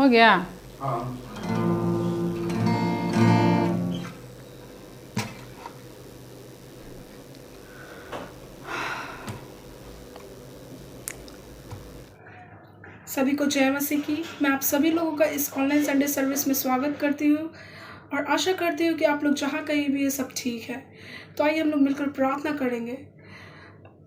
हो गया। हाँ। सभी को जय मसीह की। मैं आप सभी लोगों का इस ऑनलाइन संडे सर्विस में स्वागत करती हूँ और आशा करती हूँ कि आप लोग जहाँ कहीं भी है सब ठीक है। तो आइए हम लोग मिलकर प्रार्थना करेंगे।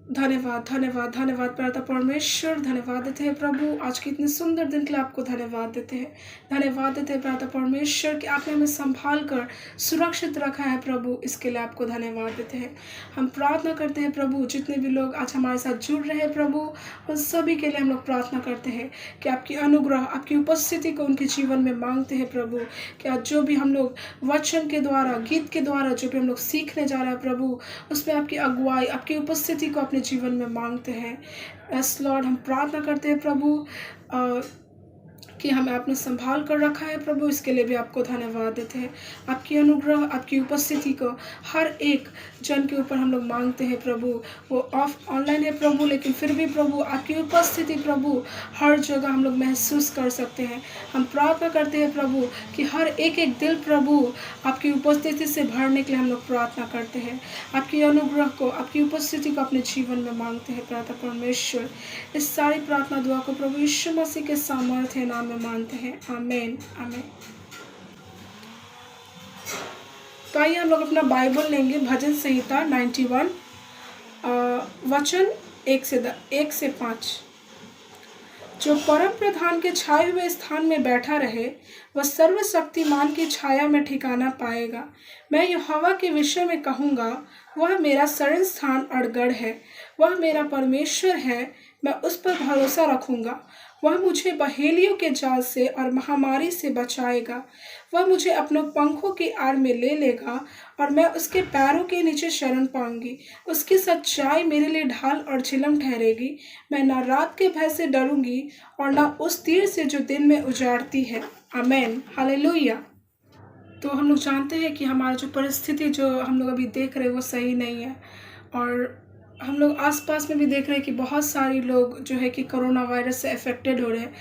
धन्यवाद धन्यवाद धन्यवाद पिता परमेश्वर, धन्यवाद देते हैं प्रभु आज के इतने सुंदर दिन के लिए आपको धन्यवाद देते हैं। धन्यवाद देते हैं पिता परमेश्वर कि आपने हमें संभाल कर सुरक्षित रखा है प्रभु, इसके लिए आपको धन्यवाद देते हैं। हम प्रार्थना करते हैं प्रभु जितने भी लोग आज हमारे साथ जुड़ रहे हैं प्रभु, उन सभी के लिए हम लोग प्रार्थना करते हैं कि आपकी अनुग्रह, आपकी उपस्थिति को उनके जीवन में मांगते हैं प्रभु। कि आज जो भी हम लोग वचन के द्वारा, गीत के द्वारा जो भी हम लोग सीखने जा रहे हैं प्रभु, उसमें आपकी अगुवाई, आपकी उपस्थिति को अपने जीवन में मांगते हैं। यस लॉर्ड, हम प्रार्थना करते हैं प्रभु कि हमें आपने संभाल कर रखा है प्रभु, इसके लिए भी आपको धन्यवाद देते हैं। आपकी अनुग्रह, आपकी उपस्थिति को हर एक जन के ऊपर हम लोग मांगते हैं प्रभु। वो ऑनलाइन है प्रभु, लेकिन फिर भी प्रभु आपकी उपस्थिति प्रभु हर जगह हम लोग महसूस कर सकते हैं। हम प्रार्थना करते हैं प्रभु कि हर एक एक दिल प्रभु आपकी उपस्थिति से भरने के लिए हम लोग प्रार्थना करते हैं। आपकी अनुग्रह को, आपकी उपस्थिति को अपने जीवन में मांगते हैं पिता परमेश्वर। इस सारी प्रार्थना दुआ को प्रभु यीशु मसीह के सामर्थ्य नाम में मानते हैं। आमीन आमीन। तो आइए हम लोग अपना बाइबल लेंगे, भजन संहिता 91 वचन 1 से 5। जो परम प्रधान के छाए हुए स्थान में बैठा रहे, वह सर्वशक्तिमान की छाया में ठिकाना पाएगा। मैं यहोवा के विषय में कहूँगा, वह मेरा शरण स्थान और गढ़ है। वह मेरा परमेश्वर है, मैं उस पर भरोसा रखूँगा। वह मुझे बहेलियों के जाल से और महामारी से बचाएगा। वह मुझे अपने पंखों की आड़ में ले लेगा और मैं उसके पैरों के नीचे शरण पाऊंगी। उसकी सच्चाई मेरे लिए ढाल और झिलम ठहरेगी। मैं ना रात के भय से डरूंगी और ना उस तीर से जो दिन में उजाड़ती है। आमीन हालेलुया। तो हम लोग जानते हैं कि हमारा जो परिस्थिति जो हम लोग अभी देख रहे हैं वो सही नहीं है, और हम लोग आसपास में भी देख रहे हैं कि बहुत सारे लोग जो है कि कोरोना वायरस से अफेक्टेड हो रहे हैं,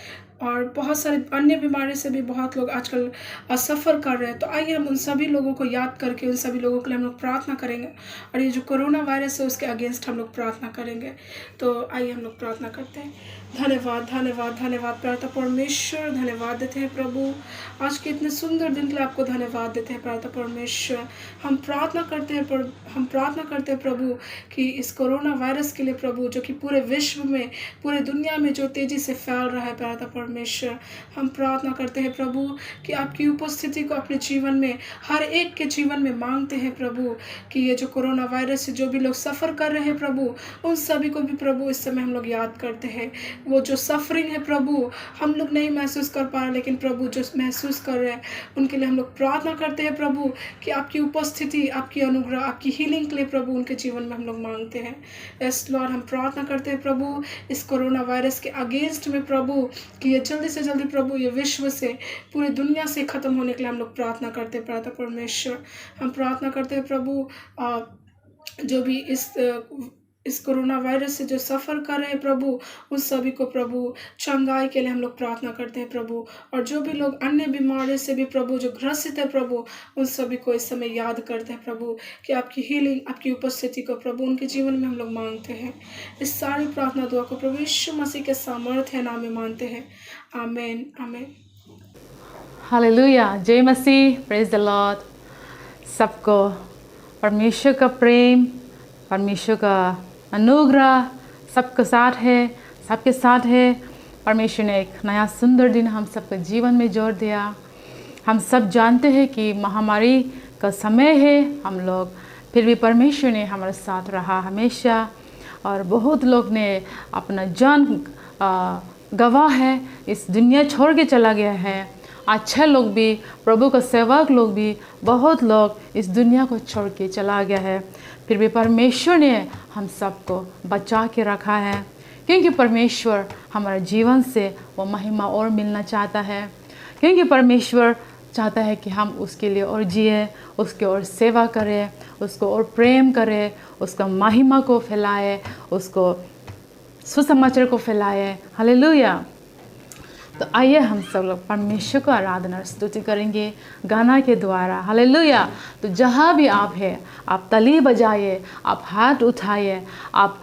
और बहुत सारे अन्य बीमारी से भी बहुत लोग आजकल सफ़र कर रहे हैं। तो आइए हम उन सभी लोगों को याद करके उन सभी लोगों के लिए हम लोग प्रार्थना करेंगे, और ये जो कोरोना वायरस है उसके अगेंस्ट हम लोग प्रार्थना करेंगे। तो आइए हम लोग प्रार्थना करते हैं। धन्यवाद धन्यवाद धन्यवाद पिता परमेश्वर, धन्यवाद देते हैं प्रभु आज के इतने सुंदर दिन के लिए आपको धन्यवाद देते हैं पिता परमेश्वर। हम प्रार्थना करते हैं प्रभु कि इस कोरोना वायरस के लिए प्रभु, जो कि पूरे विश्व में, पूरे दुनिया में जो तेज़ी से फैल रहा है पिता परमेश्वर, हम प्रार्थना करते हैं प्रभु कि आपकी उपस्थिति को अपने जीवन में, हर एक के जीवन में मांगते हैं प्रभु। कि ये जो कोरोना वायरस से जो भी लोग सफ़र कर रहे हैं प्रभु, उन सभी को भी प्रभु इस समय हम लोग याद करते हैं। वो जो सफरिंग है प्रभु हम लोग नहीं महसूस कर पा रहे, लेकिन प्रभु जो महसूस कर रहे हैं उनके लिए हम लोग प्रार्थना करते हैं प्रभु कि आपकी उपस्थिति, आपकी अनुग्रह, आपकी हीलिंग के लिए प्रभु उनके जीवन में हम लोग मांगते हैं। यस लॉर्ड, हम प्रार्थना करते हैं प्रभु इस कोरोना वायरस के अगेंस्ट में प्रभु कि ये जल्दी से जल्दी प्रभु ये विश्व से, पूरी दुनिया से ख़त्म होने के लिए हम लोग प्रार्थना करते हैं पिता परमेश्वर। हम प्रार्थना करते हैं प्रभु जो भी इस कोरोना वायरस से जो सफ़र कर रहे हैं प्रभु, उन सभी को प्रभु चंगाई के लिए हम लोग प्रार्थना करते हैं प्रभु। और जो भी लोग अन्य बीमारी से भी प्रभु जो ग्रसित है प्रभु, उन सभी को इस समय याद करते हैं प्रभु कि आपकी हीलिंग, आपकी उपस्थिति को प्रभु उनके जीवन में हम लोग मांगते हैं। इस सारी प्रार्थना दुआ को प्रभु यीशु मसीह के सामर्थ्य नाम में मानते हैं। आमीन आमीन। हालेलुया, जय मसीह, प्रेज द लॉर्ड। सबको परमेश्वर का प्रेम, परमेश्वर का अनुग्रह सबके साथ है। परमेश्वर ने एक नया सुंदर दिन हम सबके जीवन में जोड़ दिया। हम सब जानते हैं कि महामारी का समय है हम लोग, फिर भी परमेश्वर ने हमारे साथ रहा हमेशा, और बहुत लोग ने अपना जान गवा है, इस दुनिया छोड़ के चला गया है। अच्छे लोग भी, प्रभु का सेवक लोग भी, बहुत लोग इस दुनिया को छोड़ के चला गया है, फिर भी परमेश्वर ने हम सबको बचा के रखा है, क्योंकि परमेश्वर हमारे जीवन से वो महिमा और मिलना चाहता है। क्योंकि परमेश्वर चाहता है कि हम उसके लिए और जिए, उसके और सेवा करें, उसको और प्रेम करें, उसका महिमा को फैलाए, उसको सुसमाचार को फैलाए। हालेलुया। तो आइए हम सब लोग परमेश्वर को आराधना और स्तुति करेंगे गाना के द्वारा। हालेलुया। तो जहाँ भी आप हैं, आप ताली बजाइए, आप हाथ उठाइए, आप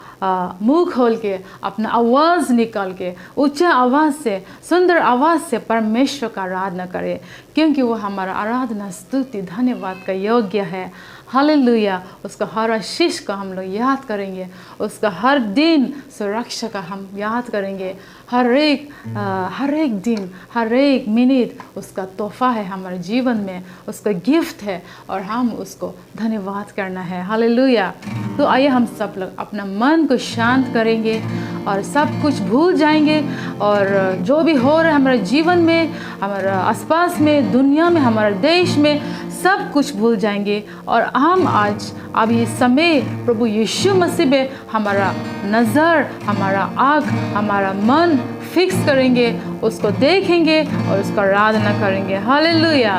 मुंह खोल के अपना आवाज़ निकाल के ऊंचा आवाज़ से, सुंदर आवाज़ से परमेश्वर का आराधना करें, क्योंकि वो हमारा आराधना स्तुति धन्यवाद का योग्य है। हालेलुया। उसका हर आशीष का हम लोग याद करेंगे, उसका हर दिन सुरक्षा का हम याद करेंगे, हर एक दिन, हर एक मिनट उसका तोहफा है हमारे जीवन में, उसका गिफ्ट है और हम उसको धन्यवाद करना है। हालेलुया। तो आइए हम सब लोग अपना मन को शांत करेंगे और सब कुछ भूल जाएंगे, और जो भी हो रहा है हमारे जीवन में, हमारे आसपास में, दुनिया में, हमारे देश में, सब कुछ भूल जाएंगे। और हम आज अब इस समय प्रभु यीशु मसीह में हमारा नज़र, हमारा आँख, हमारा मन फिक्स करेंगे, उसको देखेंगे और उसका आराधना करेंगे। Hallelujah.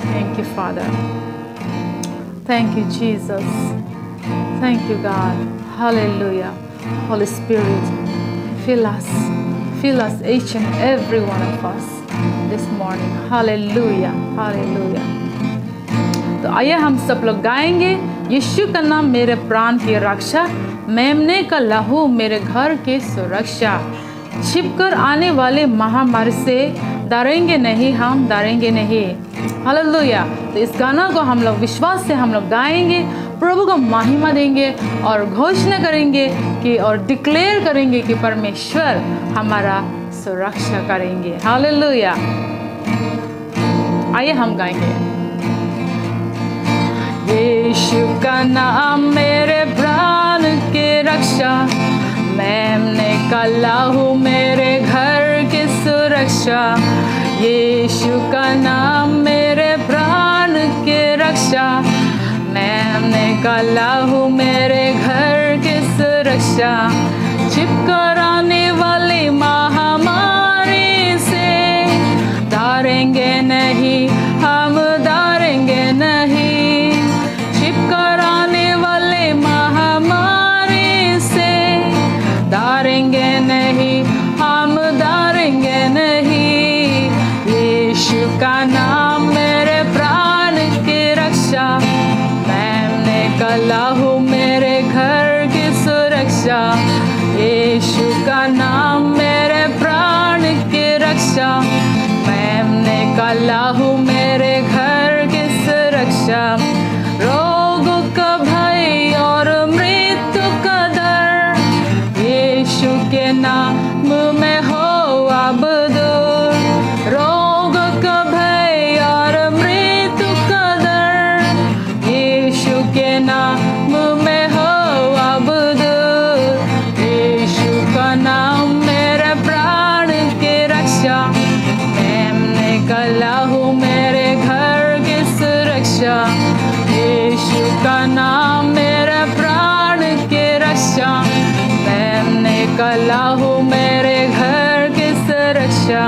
Thank you father, thank you Jesus, thank you God. Hallelujah. Holy Spirit, fill us each and every one of us this morning. Hallelujah, hallelujah. तो आइए हम सब लोग गाएंगे, यीशु का नाम मेरे प्राण की रक्षा, मेमने का लहू मेरे घर की सुरक्षा, छिपकर आने वाले महामारी से डरेंगे नहीं, हम डरेंगे नहीं। हालेलुया। तो इस गाना को हम लोग विश्वास से हम लोग गाएंगे, प्रभु को महिमा देंगे और घोषणा करेंगे कि, और डिक्लेयर करेंगे कि परमेश्वर हमारा सुरक्षा करेंगे। हालेलुया। आइए हम गाएंगे। यीशु का नाम मेरे प्राण की रक्षा, मेमने का लहू मेरे घर की सुरक्षा, यीशु का नाम मेरे प्राण की रक्षा, मेमने का लहू मेरे घर की सुरक्षा, छिपकर आने वाली महामारी से डरेंगे नहीं, हम डरेंगे नहीं, छिपकर आने वाले महामारी से डरेंगे नहीं, हम डरेंगे नहीं, यीशु का नाम मेरे प्राण की रक्षा, मेमने का लहू मेरे घर की सुरक्षा, यीशु का नाम मेरे प्राण की रक्षा, मेमने का लहू मेरे घर की सुरक्षा, रोगों का भय और मृत्यु का डर, यीशु के नाम में हो अब दूर, रोगों का भय और मृत्यु का डर, यीशु के नाम में हो अब दूर, यीशु का नाम मेरे प्राण की रक्षा, मेमने का लहू मेरे घर की सुरक्षा, यीशु का नाम मेरे प्राण की रक्षा, मेमने का लहू मेरे घर की सुरक्षा,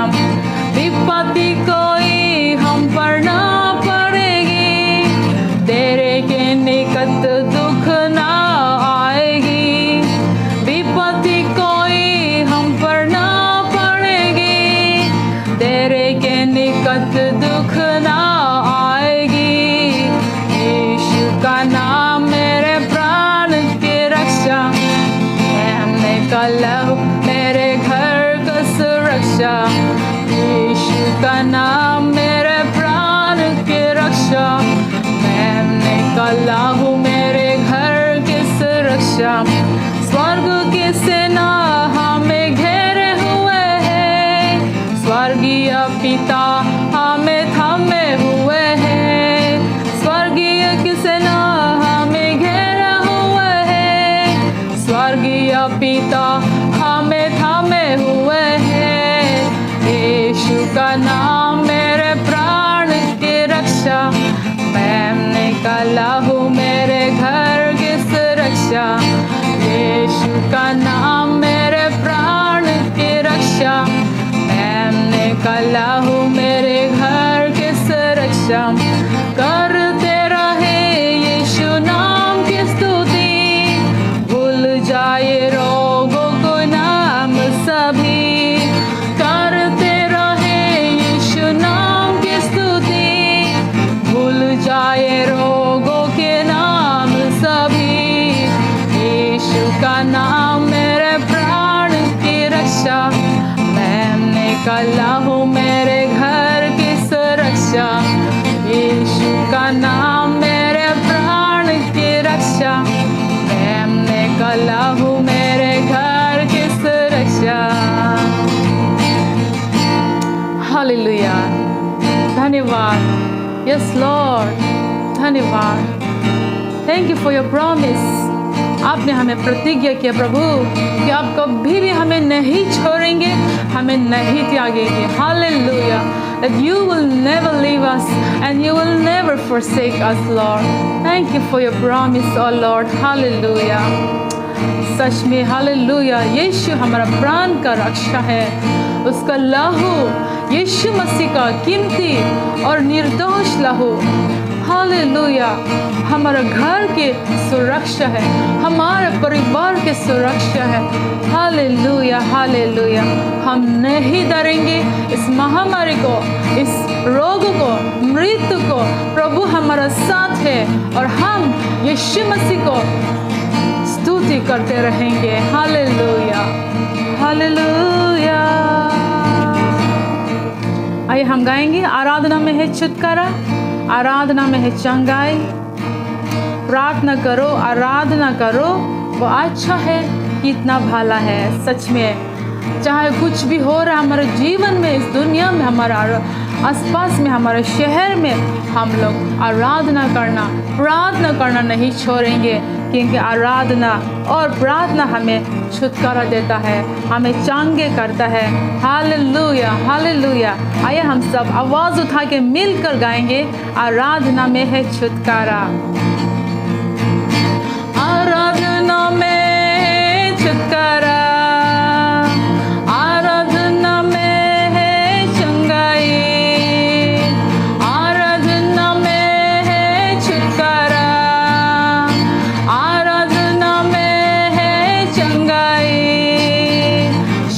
विपत्ति कोई हम पर ना पड़ेगी, तेरे के निकट दुख ना आएगी, विपत्ति कोई हम पर ना पड़ेगी, तेरे के निकट दुख ना आएगी, यीशु का नाम मेरे प्राण की रक्षा, मेमने का लहू मेरे घर का सुरक्षा, यीशु का नाम मेरे प्राण की रक्षा, मेमने का लहू मेरे घर की सुरक्षा, स्वर्ग की सेना हमें घेरे हुए है, स्वर्गीय पिता हमें थामे हुए है, स्वर्गीय की सेना हमें घेरे हुए है, स्वर्गीय पिता हमें थामे हुए है, यीशु का नाम मेरे प्राण की रक्षा, मेमने का लहू मेरे घर की सुरक्षा, यीशु का नाम मेरे प्राण की रक्षा, मेमने का लहू मेरे घर की सुरक्षा, करते रहे यीशु नाम की स्तुति, भूल जाए रोगों को नाम सभी, करते का लहू मेरे घर की सुरक्षा, यीशु का नाम मेरे प्राण की रक्षा, मेमने का लहू मेरे घर की सुरक्षा। हालेलुया, धन्यवाद। यस लॉर्ड, धन्यवाद। Thank you for your promise. आपने हमें प्रतिज्ञा किया प्रभु कि आप कभी भी हमें नहीं छोड़ेंगे, हमें नहीं त्यागेंगे। Hallelujah, that you will never leave us and you will never forsake us, Lord. Thank you for your promise, oh Lord. Hallelujah, सच में हालेलुया, यीशु हमारा प्राण का रक्षा है। उसका लहू, यीशु मसीह का कीमती और निर्दोष लहू, हालेलुया, हमारा घर की सुरक्षा है, हमारे परिवार की सुरक्षा है। हालेलुया, हालेलुया, हम नहीं डरेंगे इस महामारी को, इस रोग को, मृत्यु को। प्रभु हमारा साथ है और हम यीशु मसीह को स्तुति करते रहेंगे। Hallelujah, hallelujah. आइए हम गाएंगे, आराधना में है छुटकारा, आराधना में है चंगाई। प्रार्थना करो, आराधना करो, वो अच्छा है, कितना भला है। सच में चाहे कुछ भी हो रहा है हमारे जीवन में, इस दुनिया में, हमारे आसपास में, हमारे शहर में, हम लोग आराधना करना, प्रार्थना करना नहीं छोड़ेंगे, क्योंकि आराधना और प्रार्थना हमें छुटकारा देता है, हमें चंगे करता है। Hallelujah, hallelujah. आइए हम सब आवाज़ उठा के मिलकर गाएंगे, आराधना में है छुटकारा। आराधना में छुटकारा, आराधना में है चंगाई, आराधना में है छुटकारा, आराधना में है चंगाई।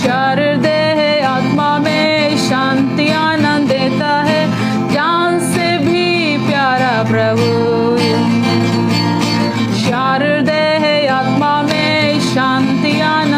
शरीर देह आत्मा में शांति आनंद देता है, जान से भी प्यारा प्रभु। शरीर देह आत्मा में शांति आनंद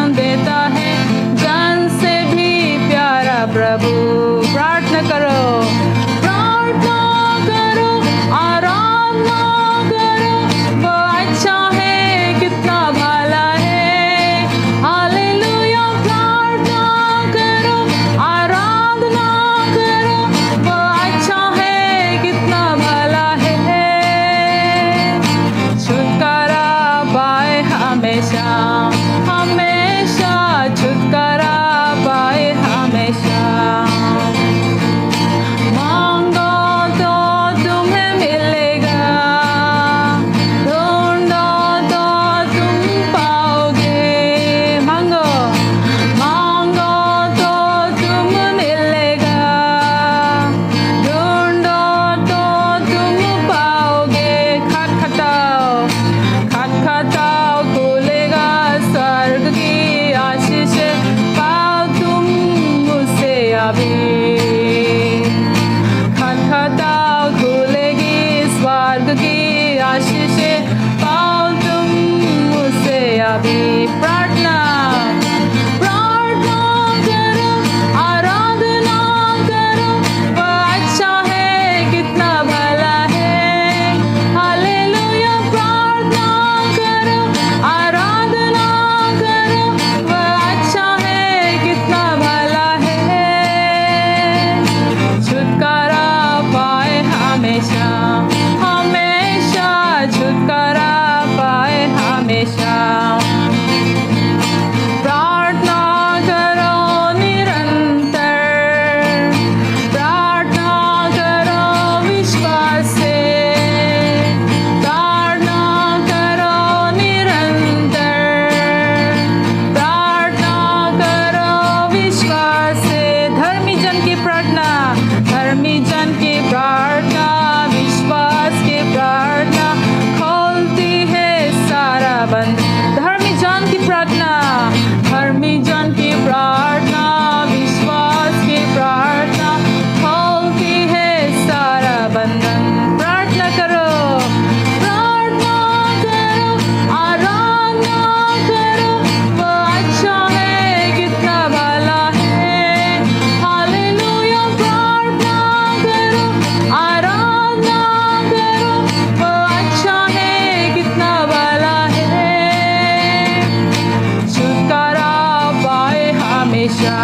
हमेशा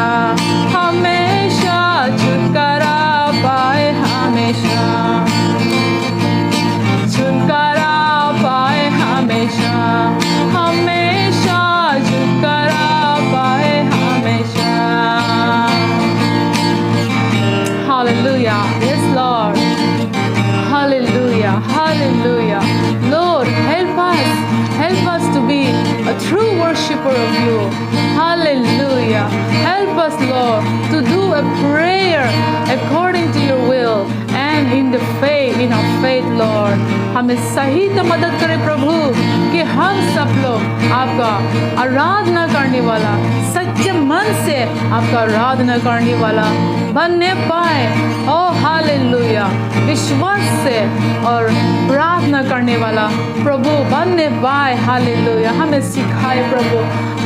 हमेशा छुटकारा पाए हमेशा छुटकारा पाए हमेशा हमेशा छुटकारा पाए हमेशा Hallelujah. Yes, Lord. Hallelujah. Hallelujah. Lord, help us to be a true worshipper of you. Hallelujah. Help us, Lord, to do a prayer according to your will and in our faith, Lord. हमें सही तो मदद करे प्रभु कि हम सब लोग आपका आराधना करने वाला सच्चे मन से आपका आराधना करने वाला बनने पाए। ओ हालेलुया, विश्वास से और प्रार्थना करने वाला प्रभु बनने पाए। हालेलुया, हमें सिखाए प्रभु,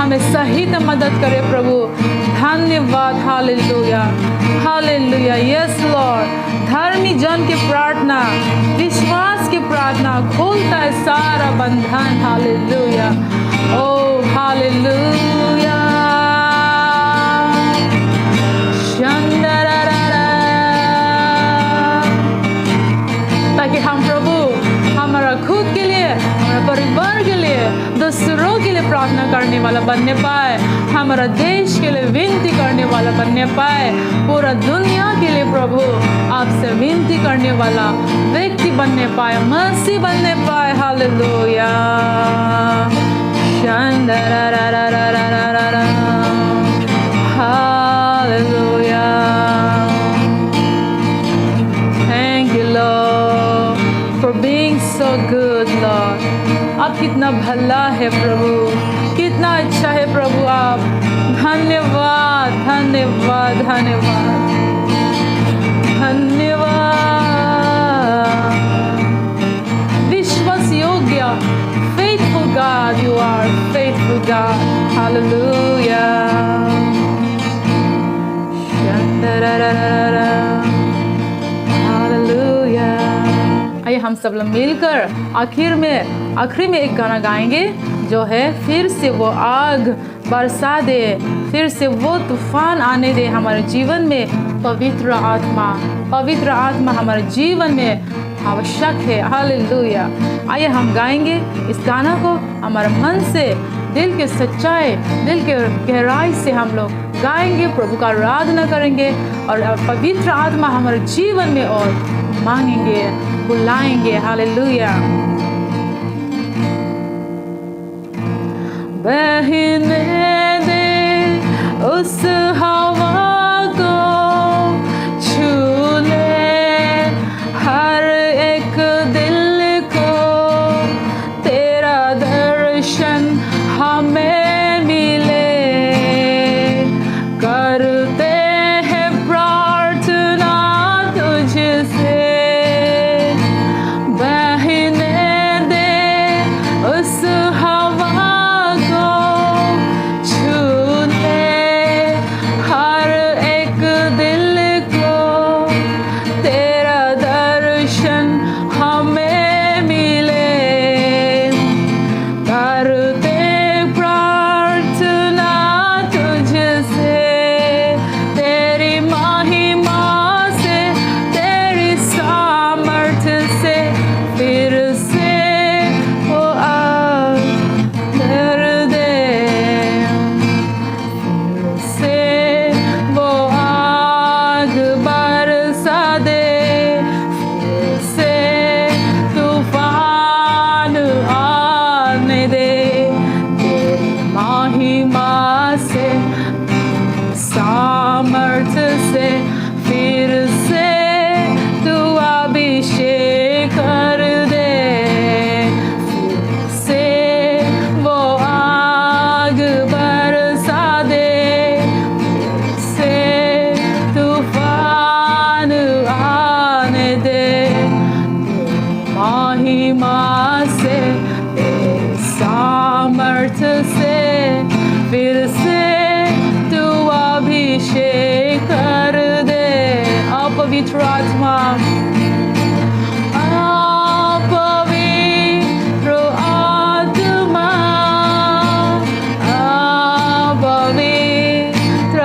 हमें सही तो मदद करे प्रभु। धन्यवाद। Hallelujah hallelujah. Yes Lord. धर्मी जन की प्रार्थना, विश्वास की प्रार्थना खोलता है सारा बंधन। हालेलुया। ओ हालेलुया। ताकि हम प्रभु हमारा खुद के लिए, हमारा परिवार के लिए, दूसरों के लिए प्रार्थना करने वाला बनने पाए, हमारा देश के लिए विनती करने वाला बनने पाए, पूरा दुनिया के लिए प्रभु आपसे विनती करने वाला व्यक्ति बनने पाए, मसीह बनने पाए। Hallelujah. Hallelujah. Thank you, Lord, for being so good, Lord. आप कितना भला है प्रभु, कितना अच्छा है प्रभु आप। धन्यवाद धन्यवाद धन्यवाद धन्यवाद। विश्वास योग्य, faithful God, you are faithful God. Hallelujah. आइए हम सब लोग मिलकर आखिर में एक गाना गाएंगे जो है फिर से वो आग बरसा दे, फिर से वो तूफान आने दे हमारे जीवन में। पवित्र आत्मा हमारे जीवन में आवश्यक है। हालेलुया। आइए हम गाएंगे इस गाना को हमारे मन से, दिल के सच्चाई, दिल के गहराई से हम लोग गाएंगे, प्रभु का आराधना करेंगे और पवित्र आत्मा हमारे जीवन में और मांगेंगे, बुलाएंगे। हालेलुया। बहने दे उस हवा को, छू ले हर एक दिल को, तेरा दर्शन हमें मिले, करते हैं प्रार्थना तुझसे। बहने दे उस हवा को, छू ले हर एक दिल को, तेरा दर्शन हमें मिले, करते प्रार्थना तुझसे। तेरी महिमा से, तेरी सामर्थ्य से, फिर से वो आग कर दे, फिर से वो आग बरसा दे, फिर से तूफान आने दे। तेरी महिमा से, सामर्थ्य से, फिर से तू अभिषेक कर दे, फिर से वो आग बरसा दे, फिर से तूफान आने दे। महिमा से, सामर्थ्य से, फिर से तू अभिषेक कर दे। पवित्र आत्मा, पवित्र आत्मा, पवित्र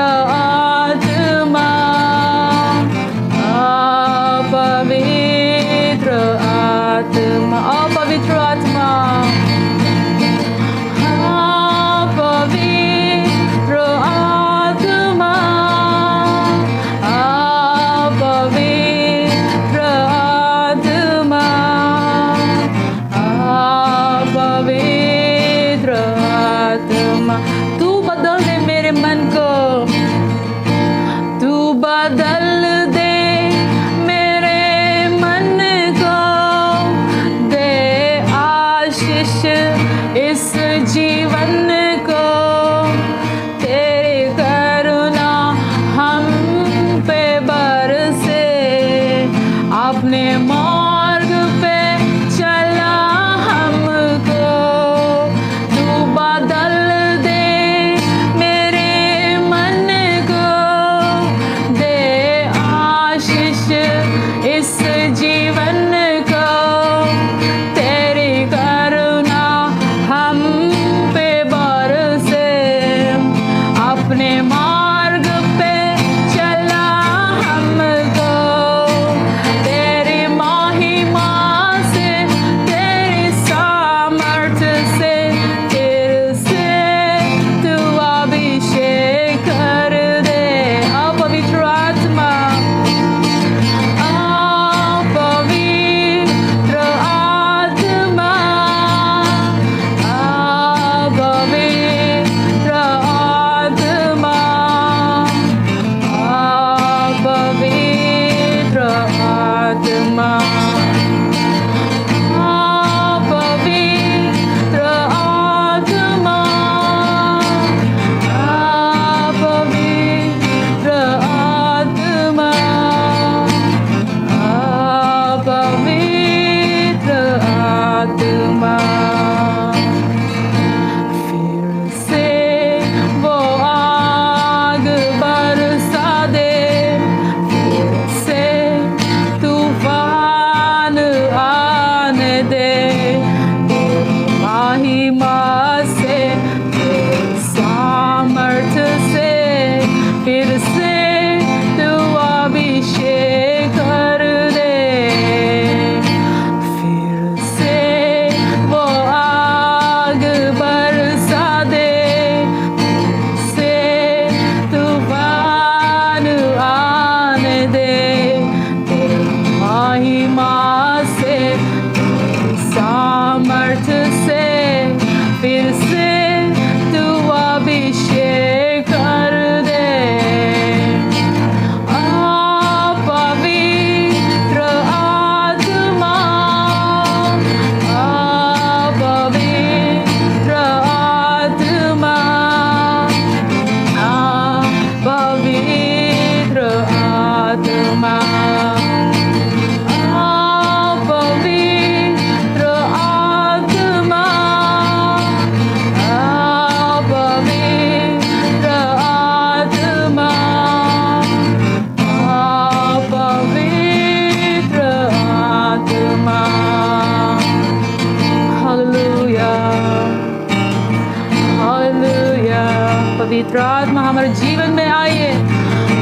पवित्र आत्मा हमारे जीवन में आइए।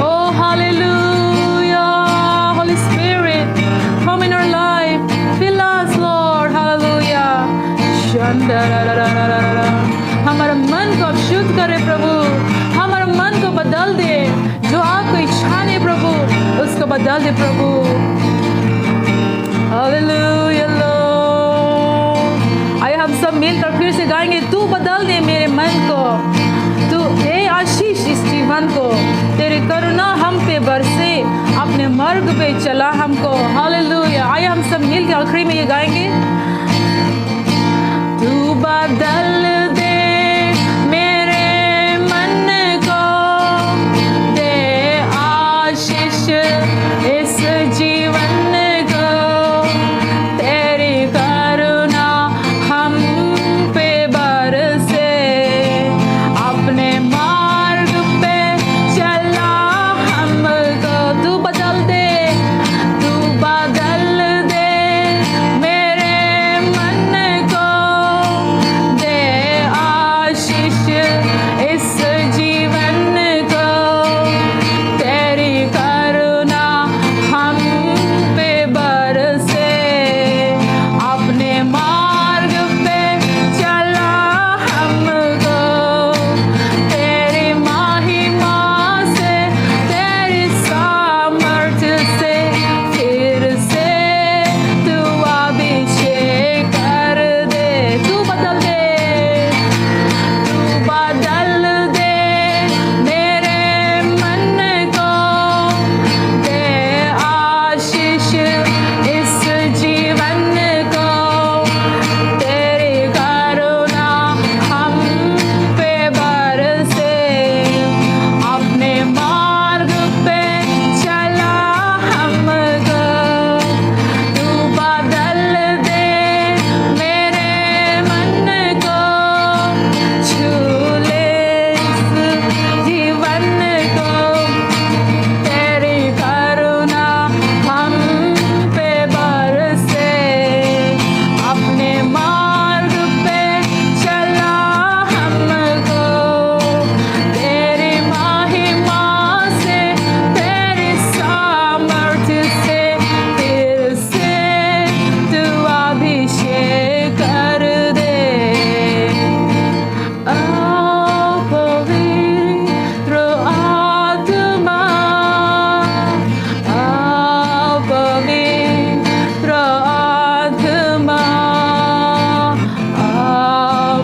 ओ hallelujah, Holy Spirit come in our life, fill us Lord, hallelujah. हमारे मन को आप शुद्ध करें प्रभु, हमारे मन को बदल दे, जो आपको इच्छा नहीं प्रभु उसको बदल दे प्रभु। Hallelujah Lord. आइए हम सब मिलकर फिर से गाएंगे, तू बदल दे मेरे मन को, तू दे आशीष इस जीवन को, तेरी करुणा हम पे बरसे, अपने मार्ग पे चला हमको। हालेलुया। आइए हम सब मिलकर आखिरी में ये गाएंगे, तू बदल दे मेरे मन को, दे आशीष इस जीवन को, तेरी करुणा हम पे बरसे, अपने मार्ग पे चला हमको। तू बदल दे मेरे मन को, दे आशीष इस जीवन को, तेरी करुणा हम पे बरसे, अपने मार्ग पे चला हमको, तेरी महिमा से, तेरी सामर्थ्य से, फिर से तू अभिषेक कर दे। तू बदल दे मेरे मन को, दे आशीष इस जीवन को, तेरी करुणा हम पे बरसे, अपने मार्ग पे चला हमको। तू बदल दे मेरे मन को, छू ले इस जीवन को, तेरी करुणा हम पे बरसे, अपने मार्ग पे चला हमको, तेरी महिमा से, तेरी सामर्थ्य से, फिर से तू अभिषेक कर दे। ओ पवित्र आत्मा, ओ पवित्र आत्मा, ओ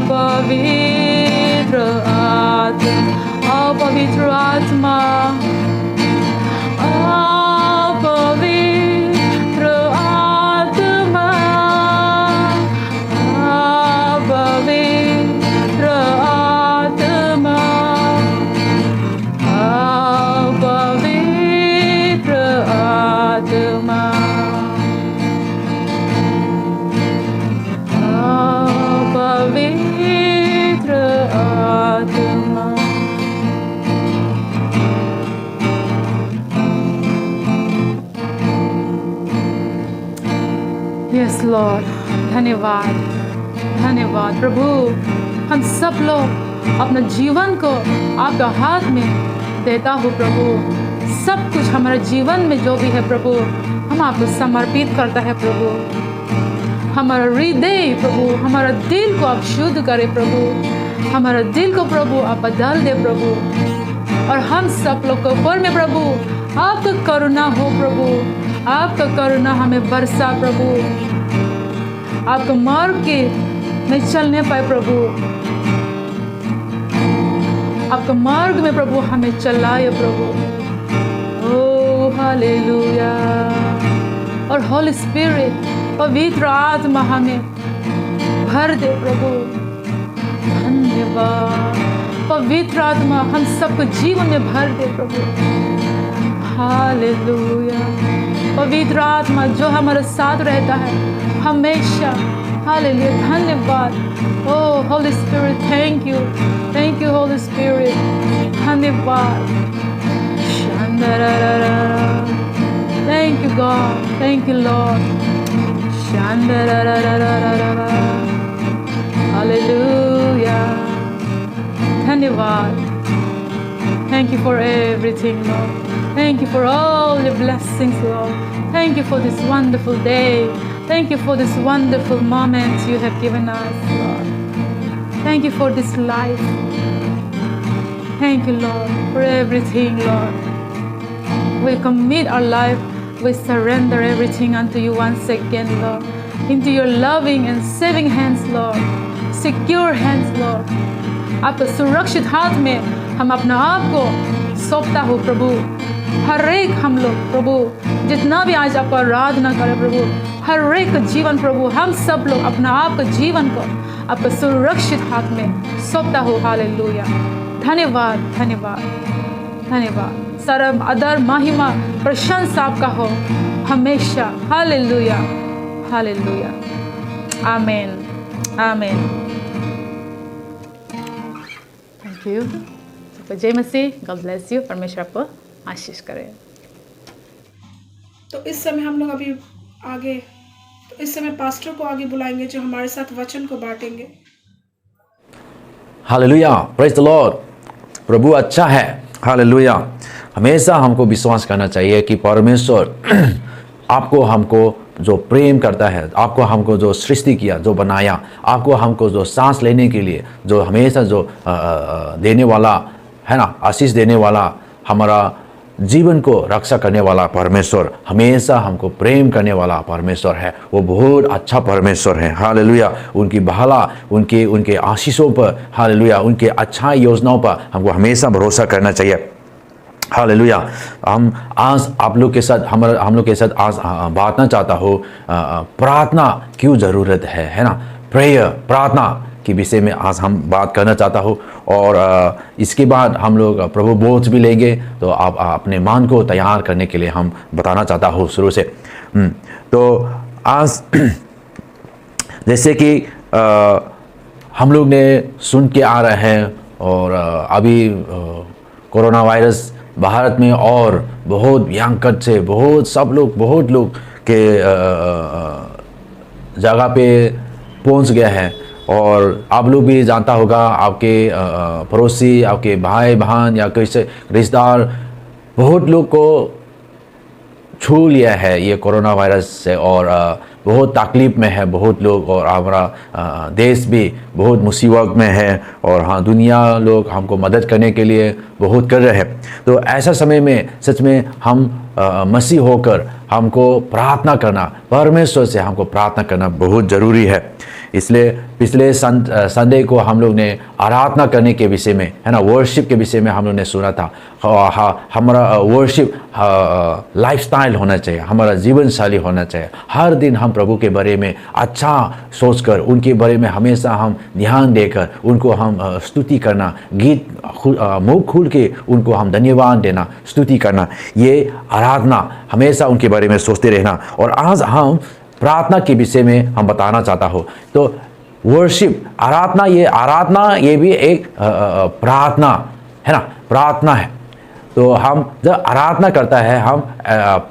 पवित्र आत्मा, ओ पवित्र आत्मा, ओ पवित्र आत्मा, ओ पवित्र आत्मा, ओ पवित्र आत्मा, ओ पवित्र आत्मा। यस लॉर्ड, धन्यवाद धन्यवाद प्रभु। हम सब लोग अपने जीवन को आपके हाथ में देता हूँ प्रभु। सब कुछ हमारे जीवन में जो भी है प्रभु, हम आपको समर्पित करता है प्रभु। हमारा हृदय प्रभु, हमारा दिल को आप शुद्ध करें प्रभु, हमारा दिल को प्रभु आप बदल दे प्रभु, और हम सब लोग को ऊपर में प्रभु आपका करुणा हो प्रभु, आपका करुणा हमें बरसा प्रभु, आपके मार्ग के में चलने पाए प्रभु, आपके मार्ग में प्रभु हमें चलाए प्रभु। ओ हालेलुया। और होली स्पिरिट, पवित्र आत्मा हमें भर दे प्रभु। धन्यवाद। पवित्र आत्मा हम सबको जीवन में भर दे प्रभु। हालेलुया। पवित्र आत्मा जो हमारे साथ रहता है हमेशा। हालेलुया। धन्यवाद। ओ Holy Spirit, thank you Holy Spirit. धन्यवाद। Thank you God, thank you Lord. Hallelujah. धन्यवाद। Thank you for everything, Lord. Thank you for all the blessings, Lord. Thank you for this wonderful day. Thank you for this wonderful moment you have given us, Lord. Thank you for this life. Thank you, Lord, for everything, Lord. We commit our life. We surrender everything unto you once again, Lord. Into your loving and saving hands, Lord. Secure hands, Lord. आपके सुरक्षित हाथ में हम अपना आप को सौंपता हो प्रभु। हर एक हम लोग प्रभु जितना भी आज आपको आराधना करें प्रभु, हर एक जीवन प्रभु, हम सब लोग अपना आप के जीवन को आपके सुरक्षित हाथ में सौंपता हो। हालेलुया। धन्यवाद, धन्यवाद, धन्यवाद। सर्व आदर महिमा प्रशंसा आपका हो हमेशा। Hallelujah, hallelujah. आमीन, आमीन। Thank you. जय मसीह। God bless you. परमेश्वर आपको आशीष करे। तो इस समय हम लोग अभी आगे, तो इस समय पास्टर को आगे बुलाएंगे जो हमारे साथ वचन को बांटेंगे। Hallelujah, praise the Lord. प्रभु अच्छा है। हालेलुया। हमेशा हमको विश्वास करना चाहिए कि परमेश्वर आपको हमको जो प्रेम करता है, आपको हमको जो सृष्टि किया, जो बनाया, आपको हमको जो सांस लेने के लिए जो हमेशा जो देने वाला है ना, आशीष देने वाला, हमारा जीवन को रक्षा करने वाला परमेश्वर, हमेशा हमको प्रेम करने वाला परमेश्वर है। वो बहुत अच्छा परमेश्वर है। हालेलुया। उनकी भला, उनके आशीषों पर, हालेलुया, उनके अच्छा योजनाओं पर हमको हमेशा भरोसा करना चाहिए। हालेलुया। हम आज आप लोग के साथ हम लोग के साथ आज बांटना चाहता हूँ प्रार्थना क्यों ज़रूरत है ना, प्रेयर, प्रार्थना के विषय में आज हम बात करना चाहता हूँ। और इसके बाद हम लोग प्रभु बोझ भी लेंगे, तो आप अपने मन को तैयार करने के लिए हम बताना चाहता हूँ शुरू से। तो आज जैसे कि हम लोग ने सुन के आ रहे हैं, और अभी कोरोना वायरस भारत में और बहुत भयंकर से बहुत लोग के जगह पे पहुंच गया है। और आप लोग भी जानता होगा, आपके पड़ोसी, आपके भाई बहन या कैसे रिश्तेदार, बहुत लोग को छू लिया है ये कोरोना वायरस से, और बहुत तकलीफ में है बहुत लोग, और हमारा देश भी बहुत मुसीबत में है, और हाँ, दुनिया लोग हमको मदद करने के लिए बहुत कर रहे हैं। तो ऐसा समय में सच में हम मसीह होकर हमको प्रार्थना करना, परमेश्वर से हमको प्रार्थना करना बहुत ज़रूरी है। इसलिए पिछले संडे को हम लोग ने आराधना करने के विषय में, है ना, वर्शिप के विषय में हम लोग ने सुना था। हमारा वर्शिप लाइफस्टाइल होना चाहिए, हमारा जीवन शैली होना चाहिए। हर दिन हम प्रभु के बारे में अच्छा सोचकर, उनके बारे में हमेशा हम ध्यान देकर, उनको हम स्तुति करना, गीत मुँह खोल के उनको हम धन्यवाद देना, स्तुति करना, ये आराधना, हमेशा उनके बारे में सोचते रहना। और आज हम प्रार्थना के विषय में हम बताना चाहता हूँ। तो वर्शिप, आराधना ये भी एक प्रार्थना है ना, प्रार्थना है। तो हम जब आराधना करता है, हम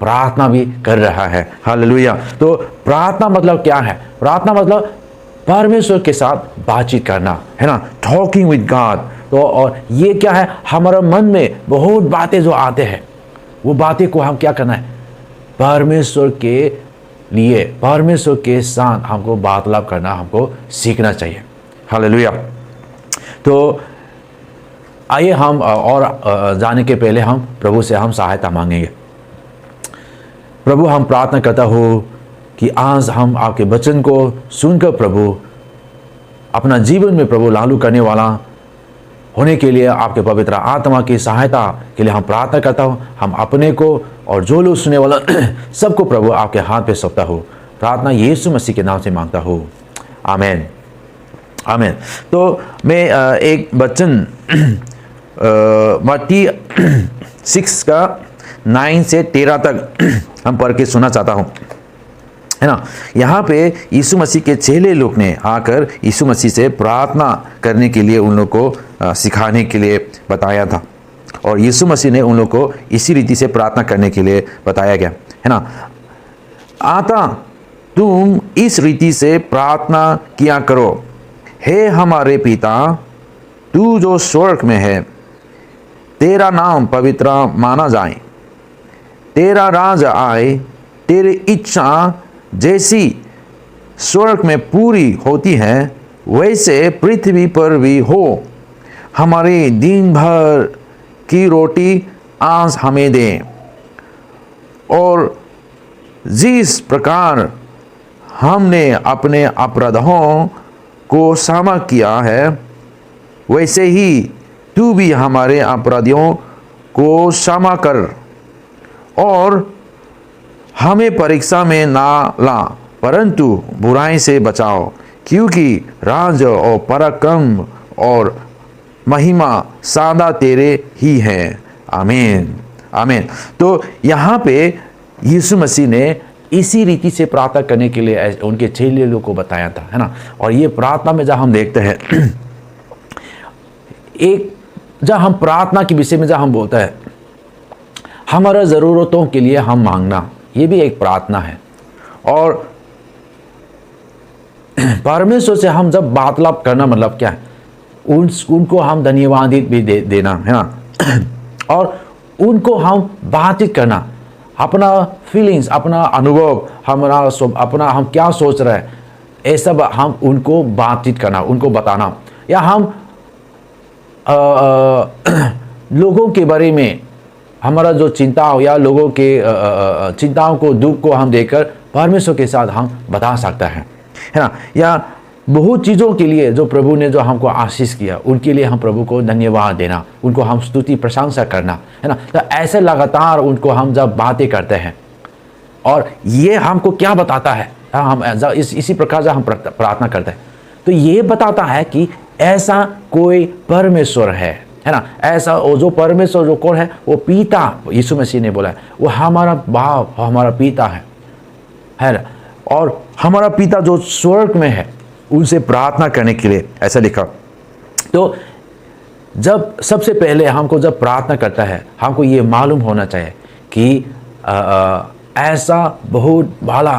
प्रार्थना भी कर रहा है। हालेलुया। तो प्रार्थना मतलब क्या है? प्रार्थना मतलब परमेश्वर के साथ बातचीत करना, है ना, टॉकिंग विद गॉड। तो और ये क्या है, हमारे मन में बहुत बातें जो आते हैं, वो बातें को हम क्या करना है, परमेश्वर के लिए, परमेश्वर के साथ हमको वार्तालाप करना, हमको सीखना चाहिए। हालेलुया। तो आइए हम और जाने के पहले हम प्रभु से हम सहायता मांगेंगे। प्रभु, हम प्रार्थना करता हूँ कि आज हम आपके वचन को सुनकर प्रभु अपना जीवन में प्रभु लागू करने वाला होने के लिए आपके पवित्र आत्मा की सहायता के लिए हम प्रार्थना करता हूँ। हम अपने को और जो लोग सुनने वाला सबको प्रभु आपके हाथ पे सौंपता हूँ। प्रार्थना यीशु मसीह के नाम से मांगता हूँ, आमीन, आमीन। तो मैं एक वचन मत्ती 6 का 9 से 13 तक हम पढ़ के सुनना चाहता हूँ, है ना। यहाँ पे यीशु मसीह के चेले लोग ने आकर यीशु मसीह से प्रार्थना करने के लिए उन लोग को सिखाने के लिए बताया था, और यीशु मसीह ने उन लोग को इसी रीति से प्रार्थना करने के लिए बताया गया, है ना। आता तुम इस रीति से प्रार्थना किया करो, हे हमारे पिता, तू जो स्वर्ग में है, तेरा नाम पवित्र माना जाए। तेरा राज आए, तेरी इच्छा जैसी स्वर्ग में पूरी होती है वैसे पृथ्वी पर भी हो। हमारे दिन भर की रोटी आज हमें दें, और जिस प्रकार हमने अपने अपराधों को क्षमा किया है वैसे ही तू भी हमारे अपराधियों को क्षमा कर, और हमें परीक्षा में ना ला परंतु बुराई से बचाओ, क्योंकि राज और पराक्रम और महिमा सदा तेरे ही हैं। आमीन आमीन। तो यहाँ पे यीशु मसीह ने इसी रीति से प्रार्थना करने के लिए उनके चेलों को बताया था, है ना। और ये प्रार्थना में जब हम देखते हैं एक जब हम प्रार्थना के विषय में जब हम बोलते हैं हमारा ज़रूरतों के लिए हम मांगना, ये भी एक प्रार्थना है। और परमेश्वर से हम जब वार्तालाप करना मतलब क्या है, उनको हम धन्यवाद भी देना, है ना। और उनको हम बातचीत करना, अपना फीलिंग्स, अपना अनुभव, अपना हम क्या सोच रहे हैं, ये सब हम उनको बातचीत करना, उनको बताना। या हम लोगों के बारे में हमारा जो चिंता हो या लोगों के चिंताओं को, दुख को हम देखकर परमेश्वर के साथ हम बता सकते हैं, है ना। या बहुत चीज़ों के लिए जो प्रभु ने जो हमको आशीष किया उनके लिए हम प्रभु को धन्यवाद देना, उनको हम स्तुति प्रशंसा करना, है ना। तो ऐसे लगातार उनको हम जब बातें करते हैं, और ये हमको क्या बताता है, हम इसी प्रकार से हम प्रार्थना करते हैं तो ये बताता है कि ऐसा कोई परमेश्वर है ना। ऐसा वो जो परमेश्वर जो कौन है, वो पिता, यीशु मसीह ने बोला है वो हमारा बाप, हमारा पिता है ना। और हमारा पिता जो स्वर्ग में है उनसे प्रार्थना करने के लिए ऐसा लिखा। तो जब सबसे पहले हमको जब प्रार्थना करता है हमको ये मालूम होना चाहिए कि ऐसा बहुत भला,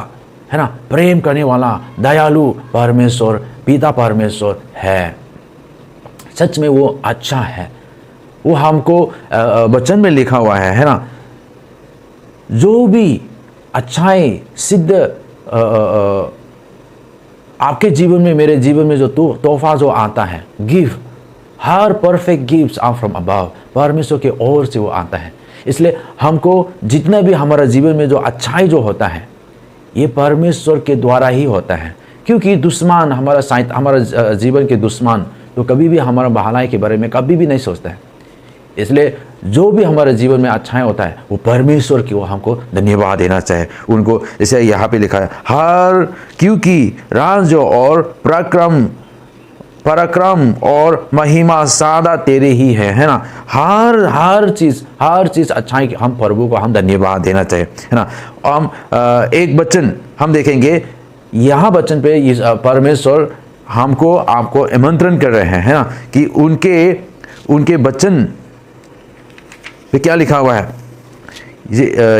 है ना, प्रेम करने वाला दयालु परमेश्वर, पिता परमेश्वर है। सच में वो अच्छा है। वो हमको वचन में लिखा हुआ है ना। जो भी अच्छाई सिद्ध आपके जीवन में, मेरे जीवन में जो तोहफा जो आता है, गिफ्ट, हर perfect gifts are from above, परमेश्वर के ओर से वो आता है। इसलिए हमको जितना भी हमारा जीवन में जो अच्छाई जो होता है ये परमेश्वर के द्वारा ही होता है। क्योंकि दुश्मन हमारा जीवन के दुश्मन तो कभी भी हमारा भलाई के बारे में कभी भी नहीं सोचता है। इसलिए जो भी हमारे जीवन में अच्छाई होता है वो परमेश्वर की, वो हमको धन्यवाद देना चाहिए उनको। जैसे यहाँ पे लिखा है क्योंकि राज और पराक्रम और महिमा सदा तेरे ही है ना। हर चीज़ अच्छाई हम प्रभु को हम धन्यवाद देना चाहिए, है ना। हम एक वचन हम देखेंगे, यहाँ वचन पे परमेश्वर हमको आपको आमंत्रण कर रहे हैं, है ना, कि उनके वचन पे क्या लिखा हुआ है।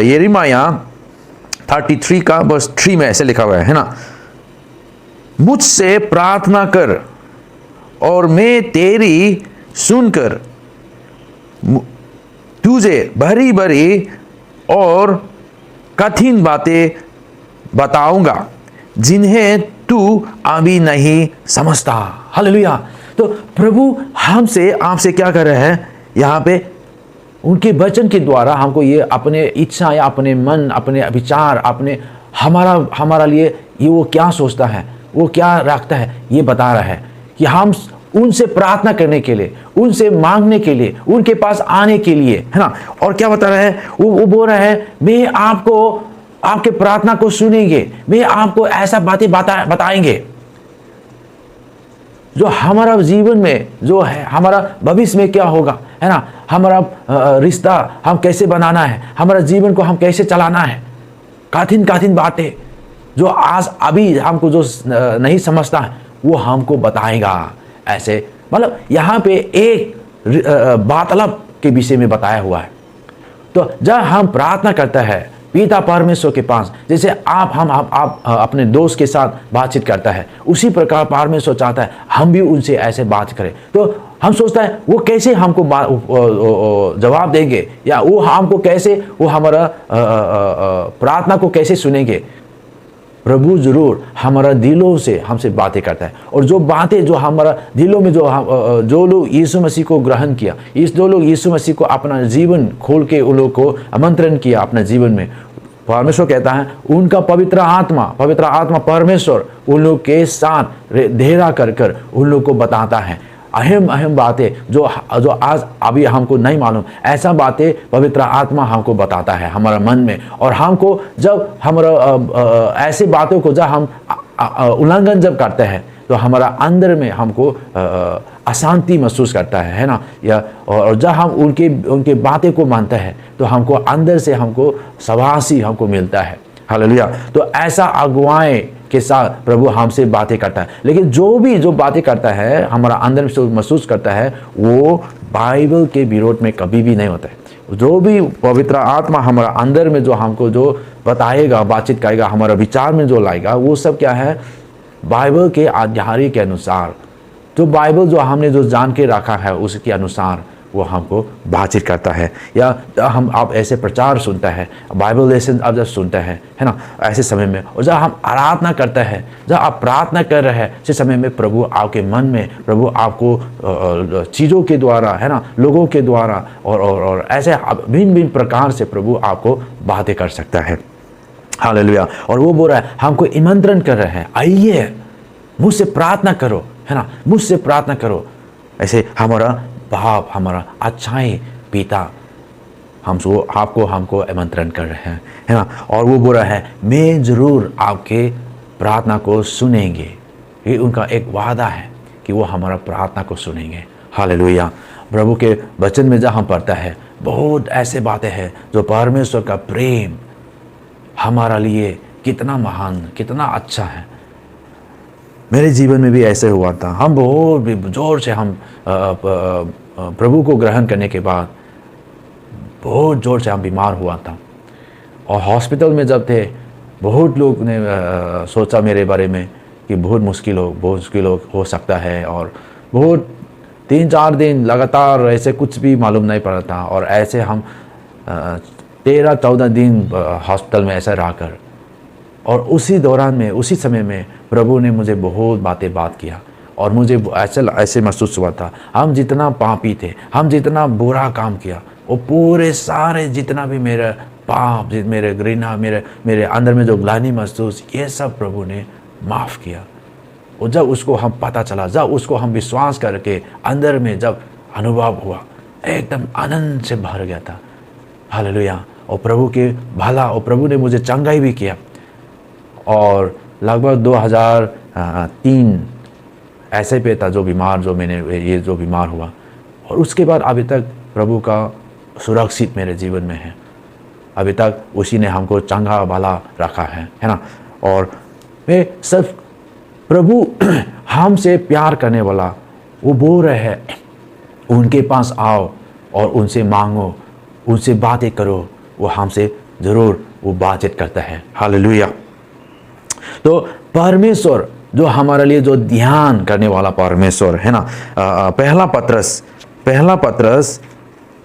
यिर्मयाह 33 का वर्स 3 में ऐसे लिखा हुआ है ना। मुझसे प्रार्थना कर और मैं तेरी सुनकर तुझे भरी भरी और कठिन बातें बताऊंगा जिन्हें तू अभी नहीं समझता। हालेलुया। तो प्रभु हमसे आपसे क्या कर रहे हैं यहाँ पे, उनके वचन के द्वारा हमको ये अपने इच्छा या अपने मन, अपने विचार, अपने हमारा लिए ये वो क्या सोचता है, वो क्या रखता है, ये बता रहा है कि हम उनसे प्रार्थना करने के लिए, उनसे मांगने के लिए, उनके पास आने के लिए, है ना। और क्या बता रहा है, वो बोल रहा है मैं आपको आपके प्रार्थना को सुनेंगे, मैं आपको ऐसा बातें बताएंगे जो हमारा जीवन में जो है, हमारा भविष्य में क्या होगा, है ना, हमारा रिश्ता हम कैसे बनाना है, हमारा जीवन को हम कैसे चलाना है। कठिन बातें जो आज अभी हमको जो नहीं समझता है वो हमको बताएगा। ऐसे मतलब यहाँ पे एक वार्तालाप के विषय में बताया हुआ है। तो जब हम प्रार्थना करते हैं पिता परमेश्वर के पास, जैसे आप अपने दोस्त के साथ बातचीत करता है, उसी प्रकार परमेश्वर चाहता है हम भी उनसे ऐसे बात करें। तो हम सोचता है वो कैसे हमको जवाब देंगे, या वो हमको कैसे, वो हमारा प्रार्थना को कैसे सुनेंगे। प्रभु जरूर हमारा दिलों से हमसे बातें करता है, और जो बातें जो हमारा दिलों में जो लोग यीशु मसीह को ग्रहण किया, जो लोग यीशु मसीह को अपना जीवन खोल के उन लोग को आमंत्रण किया अपना जीवन में, परमेश्वर कहता है उनका पवित्र आत्मा परमेश्वर उन लोग के साथ धेरा कर कर उन लोग को बताता है अहम बातें जो आज अभी हमको नहीं मालूम, ऐसा बातें पवित्र आत्मा हमको बताता है हमारा मन में। और हमको जब हमारा ऐसी बातों को जब हम उल्लंघन जब करते हैं तो हमारा अंदर में हमको अशांति महसूस करता है ना, या और जब हम उनके बातें को मानते हैं तो हमको अंदर से हमको शाबाशी हमको मिलता है। हालेलुया। तो ऐसा अगुवाई के साथ प्रभु हमसे बातें करता है, लेकिन जो बातें करता है हमारा अंदर से महसूस करता है वो बाइबल के विरोध में कभी भी नहीं होता है। जो भी पवित्र आत्मा हमारा अंदर में जो हमको जो बताएगा, बातचीत करेगा, हमारा विचार में जो लाएगा, वो सब क्या है, बाइबल के आधार के अनुसार, जो बाइबल जो हमने जो जान के रखा है उसके अनुसार वो हमको बातचीत करता है। या आप ऐसे प्रचार सुनते हैं, बाइबल लेसन आप जब सुनते हैं, है ना, ऐसे समय में, और जब हम आराधना करते हैं, जब आप प्रार्थना कर रहे हैं, ऐसे समय में प्रभु आपके मन में, प्रभु आपको चीज़ों के द्वारा, है ना, लोगों के द्वारा और ऐसे भिन्न प्रकार से प्रभु आपको बातें कर सकता है। हालेलुया। और वो बोल रहा है हमको आमंत्रण कर रहे हैं, आइए मुझसे प्रार्थना करो, है ना, मुझसे प्रार्थना करो। ऐसे हमारा बाप, हमारा अच्छाई पिता हमको आमंत्रण कर रहे हैं, है ना। और वो बोल रहा है मैं ज़रूर आपके प्रार्थना को सुनेंगे। ये उनका एक वादा है कि वो हमारा प्रार्थना को सुनेंगे। हालेलुया। प्रभु के वचन में जहाँ हम पढ़ता है बहुत ऐसे बातें हैं जो परमेश्वर का प्रेम हमारा लिए कितना महान, कितना अच्छा है। मेरे जीवन में भी ऐसे हुआ था। हम बहुत जोर से हम प्रभु को ग्रहण करने के बाद बहुत जोर से हम बीमार हुआ था, और हॉस्पिटल में जब थे बहुत लोग ने सोचा मेरे बारे में कि बहुत मुश्किल हो सकता है, और बहुत 3-4 दिन लगातार ऐसे कुछ भी मालूम नहीं पड़ा था, और ऐसे हम 13-14 दिन हॉस्पिटल में ऐसा रह कर, और उसी दौरान में, उसी समय में प्रभु ने मुझे बहुत बात किया, और मुझे ऐसे महसूस हुआ था हम जितना पापी थे, हम जितना बुरा काम किया, वो पूरे सारे जितना भी मेरा पाप, मेरे घृणा, मेरे अंदर में जो ग्लानि महसूस, ये सब प्रभु ने माफ़ किया। और जब उसको हम पता चला, जब उसको हम विश्वास करके अंदर में जब अनुभव हुआ, एकदम आनंद से भर गया था। हालेलुया। और प्रभु के भला, और प्रभु ने मुझे चंगाई भी किया। और लगभग 2003 ऐसे पे था जो बीमार हुआ, और उसके बाद अभी तक प्रभु का सुरक्षित मेरे जीवन में है। अभी तक उसी ने हमको चंगा भला रखा है ना। और मैं सब प्रभु हमसे प्यार करने वाला, वो बोल रहे हैं उनके पास आओ और उनसे मांगो, उनसे बातें करो, वो हमसे ज़रूर वो बातचीत करता है। हालेलुया। तो परमेश्वर जो हमारे लिए जो ध्यान करने वाला परमेश्वर है ना, पहला पत्रस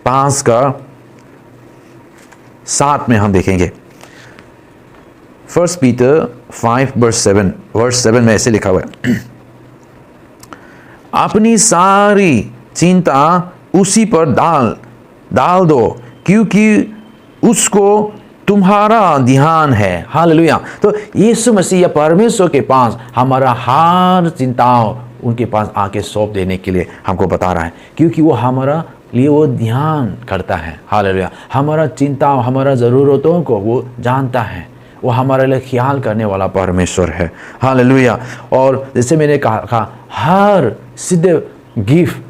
5:7 में हम देखेंगे। 1 Peter 5:7 में ऐसे लिखा हुआ है, अपनी सारी चिंता उसी पर डाल दो क्योंकि उसको तुम्हारा ध्यान है। हालेलुया। तो यीशु मसीह या परमेश्वर के पास हमारा हर चिंताओं उनके पास आके सौंप देने के लिए हमको बता रहा है, क्योंकि वो हमारा लिए वो ध्यान करता है। हालेलुया। हमारा चिंता, हमारा ज़रूरतों को वो जानता है, वो हमारे लिए ख्याल करने वाला परमेश्वर है। हालेलुया। और जैसे मैंने कहा हर सिद्ध गिफ्ट,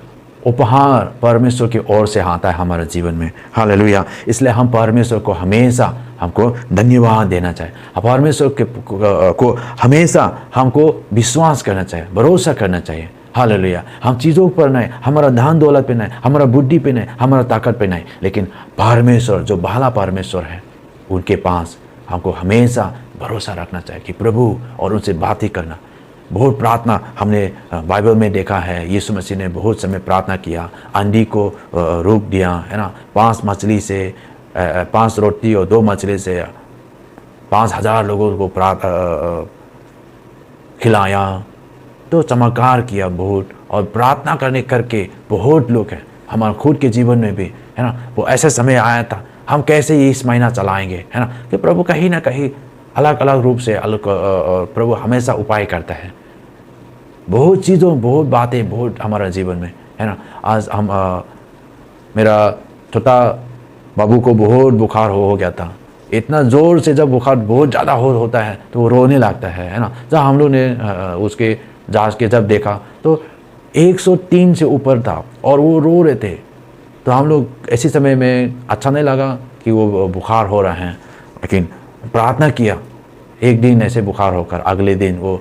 उपहार परमेश्वर की ओर से आता है हमारे जीवन में। हालेलुया। इसलिए हम परमेश्वर को हमेशा हमको धन्यवाद देना चाहिए, परमेश्वर को हमेशा हमको विश्वास करना चाहिए, भरोसा करना चाहिए। हालेलुया। हम चीज़ों पर नहीं, हमारा धन दौलत पे नहीं, हमारा बुद्धि पे नहीं, हमारा ताकत पे नहीं, लेकिन परमेश्वर जो भला परमेश्वर है उनके पास हमको हमेशा भरोसा रखना चाहिए कि प्रभु, और उनसे बातें करना। बहुत प्रार्थना हमने बाइबल में देखा है। यीशु मसीह ने बहुत समय प्रार्थना किया, आंधी को रोक दिया, है ना। 5 मछली से 5 रोटी और 2 मछली से 5000 लोगों को खिलाया। तो चमत्कार किया बहुत, और प्रार्थना करने करके बहुत लोग हैं हमारे खुद के जीवन में भी, है ना। वो ऐसा समय आया था, हम कैसे ये इस महीना चलाएंगे, है ना, कि प्रभु कहीं ना कहीं अलग अलग रूप से प्रभु हमेशा उपाय करता है। बहुत चीज़ों, बहुत बातें, बहुत हमारा जीवन में, है ना। आज हम मेरा छोटा बाबू को बहुत बुखार हो गया था। इतना ज़ोर से जब बुखार बहुत ज़्यादा होता है तो वो रोने लगता है ना। जब हम लोग ने उसके जांच के जब देखा तो 103 से ऊपर था और वो रो रहे थे। तो हम लोग ऐसे समय में अच्छा नहीं लगा कि वो बुखार हो रहा है, लेकिन प्रार्थना किया। एक दिन ऐसे बुखार होकर अगले दिन वो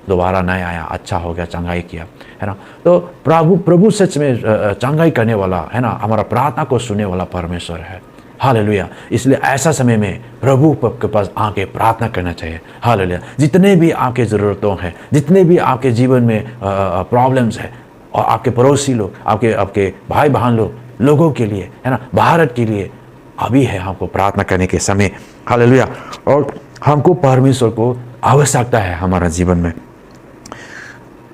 दोबारा नहीं आया, अच्छा हो गया, चंगाई किया, है ना। तो प्रभु सच में चंगाई करने वाला, है ना, हमारा प्रार्थना को सुनने वाला परमेश्वर है। हालेलुया। इसलिए ऐसा समय में प्रभु के पास आके प्रार्थना करना चाहिए। हालेलुया। जितने भी आपके ज़रूरतों हैं, जितने भी आपके जीवन में प्रॉब्लम्स है, और आपके पड़ोसी लोग, आपके भाई बहन लोगों के लिए, है ना, भारत के लिए अभी है हमको प्रार्थना करने के समय। हालेलुया। और हमको परमेश्वर को आवश्यकता है हमारा जीवन में।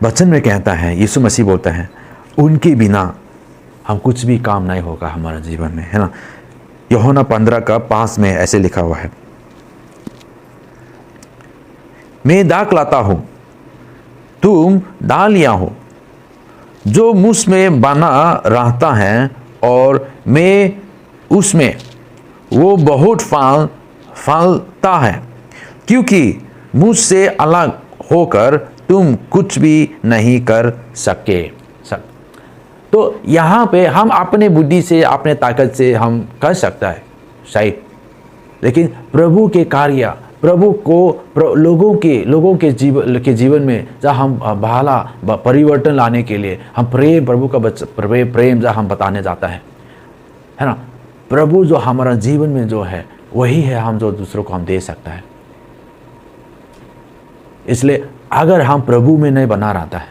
वचन में कहता है, यीशु मसीह बोलता है, उनके बिना हम कुछ भी काम नहीं होगा हमारा जीवन में, है ना। यूहन्ना 15:5 में ऐसे लिखा हुआ है, मैं दाख लाता हूं, तुम डालियां हो, जो मुझ में बना रहता है और मैं उसमें, वो बहुत फलता है, क्योंकि मुझसे अलग होकर तुम कुछ भी नहीं कर सके। तो यहाँ पे हम अपने बुद्धि से, अपने ताकत से हम कर सकता है सही, लेकिन प्रभु के कार्य, प्रभु को लोगों के जीवन में जब हम भाला परिवर्तन लाने के लिए हम प्रेम, प्रभु का प्रेम जब हम बताने जाता है ना, प्रभु जो हमारा जीवन में जो है वही है हम जो दूसरों को हम दे सकता है। इसलिए अगर हम प्रभु में नहीं बना रहता है,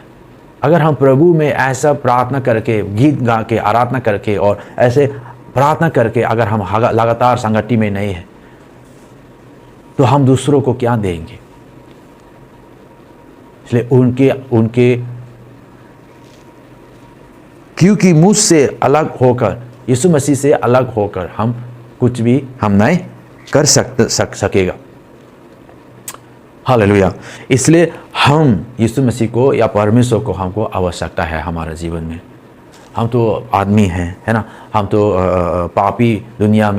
अगर हम प्रभु में ऐसा प्रार्थना करके, गीत गा के, आराधना करके और ऐसे प्रार्थना करके अगर हम लगातार संगति में नहीं है, तो हम दूसरों को क्या देंगे। इसलिए उनके क्योंकि मुझसे अलग होकर, यीशु मसीह से अलग होकर हम कुछ भी हम नहीं कर सकेगा। हालेलुया। इसलिए हम यीशु मसीह को या परमेश्वर को हमको आवश्यकता है हमारे जीवन में। हम तो आदमी हैं, है ना, हम तो पापी दुनिया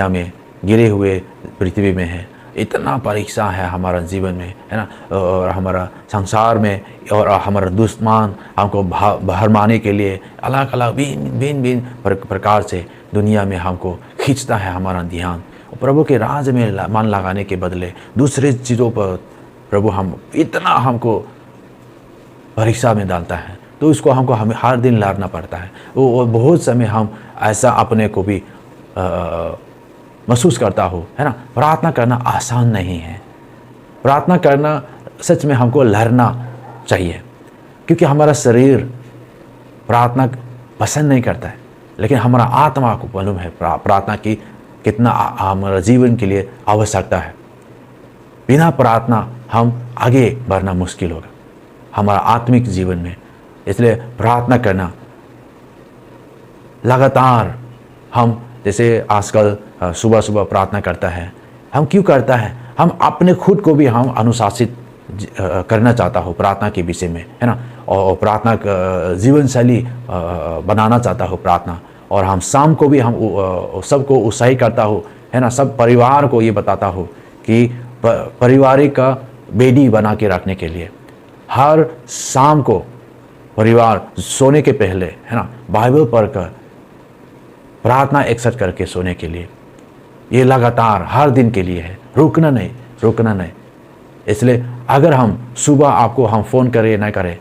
में गिरे हुए पृथ्वी में हैं। इतना परीक्षा है हमारा जीवन में, है ना, और हमारा संसार में, और हमारा दुश्मन हमको भरमाने के लिए अलग अलग भिन्न प्रकार से दुनिया में हमको खींचता है हमारा ध्यान। प्रभु के राज में मन लगाने के बदले दूसरे चीज़ों पर प्रभु इतना हमको परीक्षा में डालता है, तो इसको हमें हर दिन लड़ना पड़ता है। वो बहुत समय हम ऐसा अपने को भी महसूस करता हो, है ना। प्रार्थना करना आसान नहीं है। प्रार्थना करना सच में हमको लड़ना चाहिए, क्योंकि हमारा शरीर प्रार्थना पसंद नहीं करता है, लेकिन हमारा आत्मा को मालूम है प्रार्थना की कितना हमारा जीवन के लिए आवश्यकता है। बिना प्रार्थना हम आगे बढ़ना मुश्किल होगा हमारा आत्मिक जीवन में। इसलिए प्रार्थना करना लगातार, हम जैसे आजकल सुबह सुबह प्रार्थना करता है, हम क्यों करता है, हम अपने खुद को भी हम अनुशासित करना चाहता हो प्रार्थना के विषय में, है ना, और प्रार्थना जीवन शैली बनाना चाहता हो प्रार्थना। और हम शाम को भी हम सबको उत्साहित करता हो, है ना, सब परिवार को ये बताता हो कि पारिवारिक का बेदी बना के रखने के लिए हर शाम को परिवार सोने के पहले, है ना, बाइबल पढ़कर प्रार्थना एकसाथ करके सोने के लिए। ये लगातार हर दिन के लिए है, रुकना नहीं। इसलिए अगर हम सुबह आपको हम फ़ोन करें ना करें,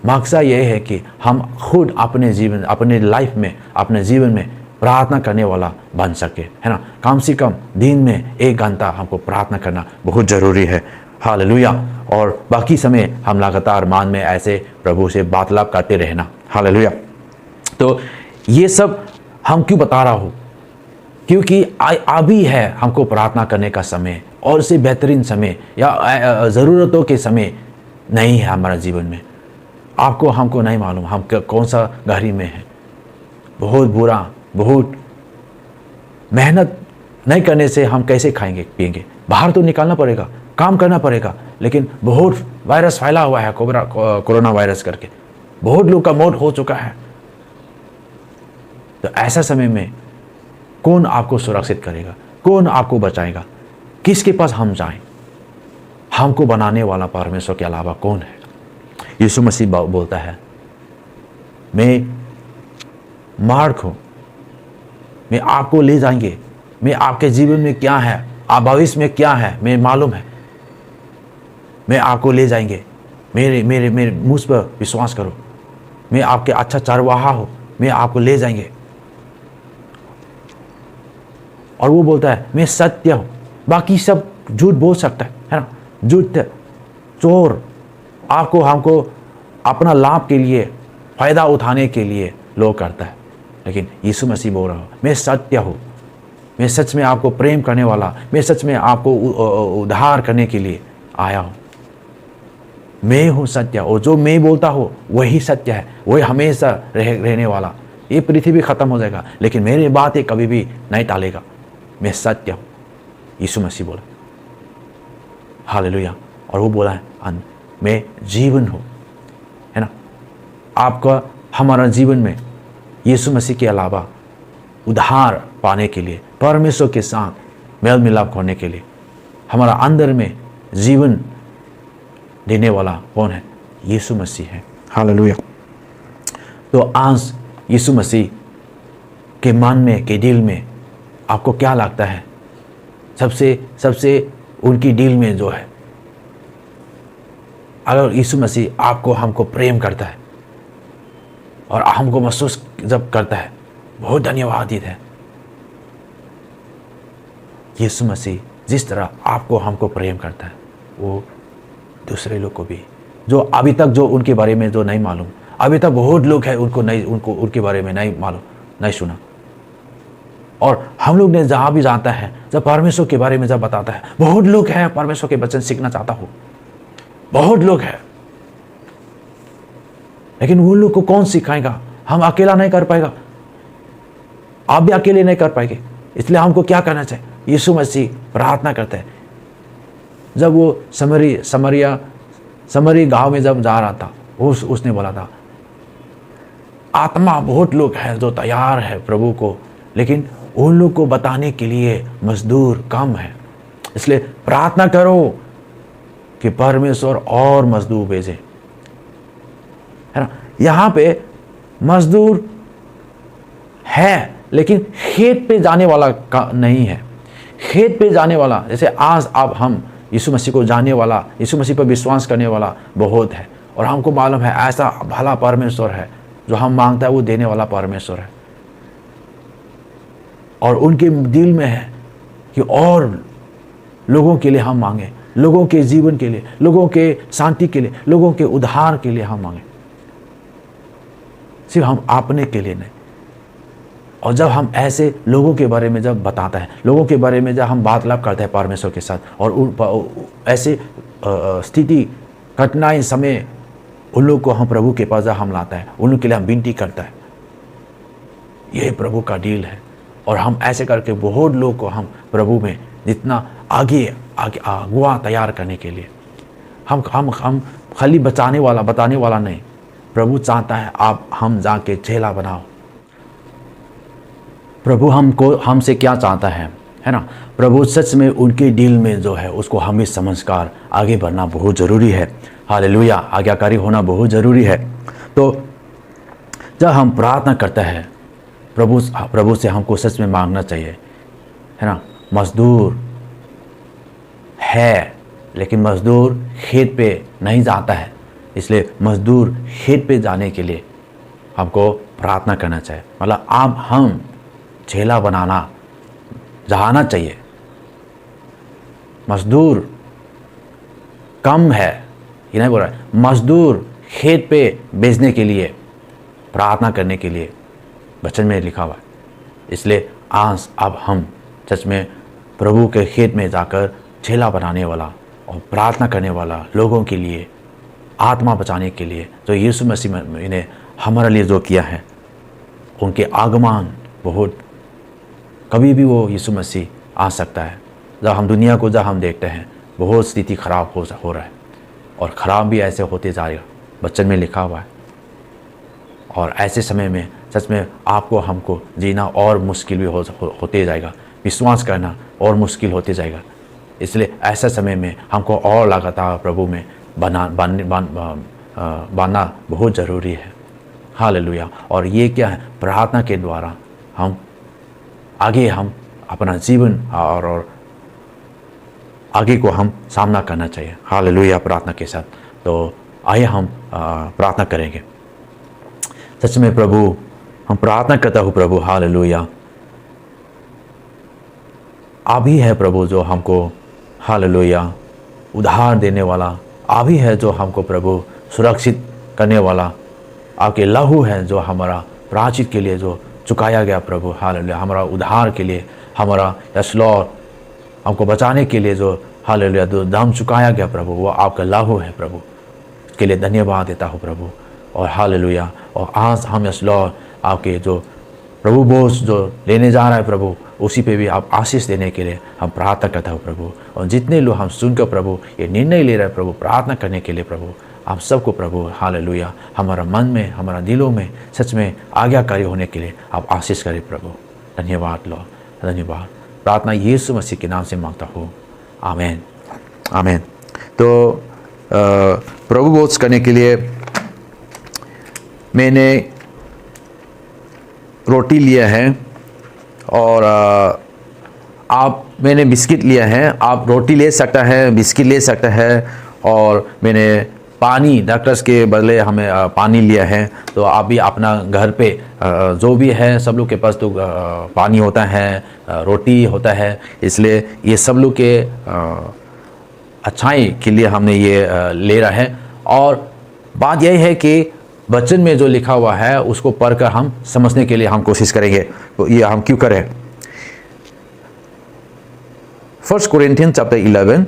मकसद ये है कि हम खुद अपने जीवन में प्रार्थना करने वाला बन सके, है ना। कम से कम दिन में 1 घंटा हमको प्रार्थना करना बहुत ज़रूरी है। हालेलुया। और बाकी समय हम लगातार मान में ऐसे प्रभु से वार्तालाप करते रहना। हालेलुया। तो ये सब हम क्यों बता रहा हूँ? क्योंकि अभी है हमको प्रार्थना करने का समय, और इससे बेहतरीन समय या ज़रूरतों के समय नहीं है हमारा जीवन में। आपको हमको नहीं मालूम हम कौन सा घड़ी में है। बहुत बुरा, बहुत मेहनत नहीं करने से हम कैसे खाएंगे पिएंगे? बाहर तो निकालना पड़ेगा, काम करना पड़ेगा, लेकिन बहुत वायरस फैला हुआ है, कोरोना वायरस करके बहुत लोग का मौत हो चुका है। तो ऐसा समय में कौन आपको सुरक्षित करेगा? कौन आपको बचाएगा? किसके पास हम जाएं? हमको बनाने वाला परमेश्वर के अलावा कौन है? यीशु मसीह बोलता है, मैं मार्ग हूं, मैं आपको ले जाएंगे, मैं आपके जीवन में क्या है, आप भविष्य में क्या है, मैं मालूम है, मैं आपको ले जाएंगे। मेरे मेरे मेरे मुझ पर विश्वास करो, मैं आपके अच्छा चरवाहा हूं, मैं आपको ले जाएंगे। और वो बोलता है, मैं सत्य हूं। बाकी सब झूठ बोल सकता है ना? झूठ, चोर आपको हमको अपना लाभ के लिए, फायदा उठाने के लिए लोग करता है, लेकिन यीशु मसीह बोल रहा हूं, मैं सत्य हूं, मैं सच में आपको प्रेम करने वाला, मैं सच में आपको उद्धार करने के लिए आया हूं। मैं हूं सत्य, और जो मैं बोलता हूं वही सत्य है, वही हमेशा रहने वाला। ये पृथ्वी खत्म हो जाएगा, लेकिन मेरी बातें कभी भी नहीं टालेगा। मैं सत्य हूं, यीशु मसीह बोला। हालेलुया। और वो बोला है, मैं जीवन हूं, है ना? आपका हमारा जीवन में यीशु मसीह के अलावा उद्धार पाने के लिए, परमेश्वर के साथ मेल मिलाप होने के लिए, हमारा अंदर में जीवन देने वाला कौन है? यीशु मसीह है। हालेलुया। तो आज यीशु मसीह के मन में, के दिल में आपको क्या लगता है? सबसे उनकी दिल में जो है, अगर यीशु मसीह आपको हमको प्रेम करता है और हमको महसूस जब करता है, बहुत धन्यवादित है। यीशु मसीह जिस तरह आपको हमको प्रेम करता है, वो दूसरे लोग को भी, जो अभी तक जो उनके बारे में जो नहीं मालूम, अभी तक बहुत लोग हैं उनको उनके बारे में नहीं मालूम, नहीं सुना। और हम लोग ने जहाँ भी जाता है, जब परमेश्वर के बारे में जब बताता है, बहुत लोग हैं परमेश्वर के वचन सीखना चाहता हो, बहुत लोग हैं, लेकिन उन लोग को कौन सिखाएगा? हम अकेला नहीं कर पाएगा, आप भी अकेले नहीं कर पाएंगे। इसलिए हमको क्या करना चाहिए? यीशु मसीह प्रार्थना करते हैं। जब वो समरी गांव में जब जा रहा था, उसने बोला था, आत्मा बहुत लोग हैं जो तैयार है प्रभु को, लेकिन उन लोग को बताने के लिए मजदूर कम है। इसलिए प्रार्थना करो कि परमेश्वर और मजदूर भेजे, है ना? यहाँ पे मजदूर है, लेकिन खेत पे जाने वाला का नहीं है। खेत पे जाने वाला, जैसे आज अब हम यीशु मसीह को जानने वाला, यीशु मसीह पर विश्वास करने वाला बहुत है, और हमको मालूम है ऐसा भला परमेश्वर है, जो हम मांगता है वो देने वाला परमेश्वर है। और उनके दिल में है कि और लोगों के लिए हम मांगे, लोगों के जीवन के लिए, लोगों के शांति के लिए, लोगों के उद्धार के लिए हम मांगे, सिर्फ हम अपने के लिए नहीं। और जब हम ऐसे लोगों के बारे में जब बताता है, लोगों के बारे में जब हम वार्तालाप करते हैं परमेश्वर के साथ, और ऐसे स्थिति कठिनाई समय उन लोग को हम प्रभु के पास हम लाता है, उन लोग के लिए हम विनती करता है, यही प्रभु का डील है। और हम ऐसे करके बहुत लोग को हम प्रभु में जितना आगे अगुआ तैयार करने के लिए, हम खाली बताने वाला नहीं, प्रभु चाहता है आप हम जाके चेला बनाओ। प्रभु हमसे क्या चाहता है ना? प्रभु सच में उनके दिल में जो है उसको हमें समझकर आगे बढ़ना बहुत ज़रूरी है। हालेलुया। आज्ञाकारी होना बहुत ज़रूरी है। तो जब हम प्रार्थना करते हैं, प्रभु से हमको सच में मांगना चाहिए, है ना? मजदूर है, लेकिन मजदूर खेत पे नहीं जाता है, इसलिए मजदूर खेत पे जाने के लिए हमको प्रार्थना करना चाहिए। मतलब हम चेला बनाना जाना चाहिए। मजदूर कम है, ये नहीं बोल रहा है, मजदूर खेत पे बेचने के लिए, प्रार्थना करने के लिए वचन में लिखा हुआ है। इसलिए आज अब हम सच में प्रभु के खेत में जाकर चेला बनाने वाला और प्रार्थना करने वाला, लोगों के लिए, आत्मा बचाने के लिए जो यीशु मसीह ने हमारे लिए जो किया है, उनके आगमन बहुत कभी भी वो यीशु मसीह आ सकता है। जब हम दुनिया को जब हम देखते हैं बहुत स्थिति खराब हो रहा है और ख़राब भी ऐसे होते जाएगा, वचन में लिखा हुआ है। और ऐसे समय में सच में आपको हमको जीना और मुश्किल भी होते जाएगा, विश्वास करना और मुश्किल होते जाएगा। इसलिए ऐसे समय में हमको और लगातार प्रभु में बनना बहुत ज़रूरी है। हालेलुया। और ये क्या है, प्रार्थना के द्वारा हम अपना जीवन और आगे को हम सामना करना चाहिए। हालेलुया। प्रार्थना के साथ तो आइए हम प्रार्थना करेंगे। सच में प्रभु, हम प्रार्थना करता हूँ प्रभु, हालेलुया, आप ही है प्रभु जो हमको, हालेलुया, उद्धार देने वाला, आप ही है जो हमको प्रभु सुरक्षित करने वाला, आपके लहू है जो हमारा प्रायश्चित के लिए जो चुकाया गया प्रभु, हालेलुया, हमारा उद्धार के लिए, हमारा यशलौर हमको बचाने के लिए जो, हालेलुया, जो दाम चुकाया गया प्रभु, वो आपका लहू है प्रभु। इसके लिए धन्यवाद देता हूँ प्रभु। और हालेलुया, और आज हम यशलौर आपके जो प्रभु बोझ जो लेने जा रहा है प्रभु, उसी पे भी आप आशीष देने के लिए हम प्रार्थना करता हूँ प्रभु। और जितने लोग हम सुनकर प्रभु ये निर्णय ले रहे हैं प्रभु प्रार्थना करने के लिए प्रभु, आप सबको प्रभु, हालेलुया, हमारा मन में, हमारा दिलों में सच में आज्ञाकारी होने के लिए आप आशीष करें प्रभु। धन्यवाद लो, धन्यवाद। प्रार्थना यीशु मसीह के नाम से मांगता हूँ, आमीन, आमीन। तो प्रभु बोझ करने के लिए मैंने रोटी लिया है और मैंने बिस्किट लिया है। आप रोटी ले सकता है, बिस्किट ले सकता है। और मैंने पानी, डॉक्टर्स के बदले हमें पानी लिया है। तो आप भी अपना घर पे जो भी है, सब लोग के पास तो पानी होता है, रोटी होता है। इसलिए ये सब लोग के अच्छाई के लिए हमने ये ले रहा है। और बात यही है कि वचन में जो लिखा हुआ है उसको पढ़कर हम समझने के लिए हम कोशिश करेंगे। तो ये हम क्यों करें? 1 कोरिन्थियंस चैप्टर 11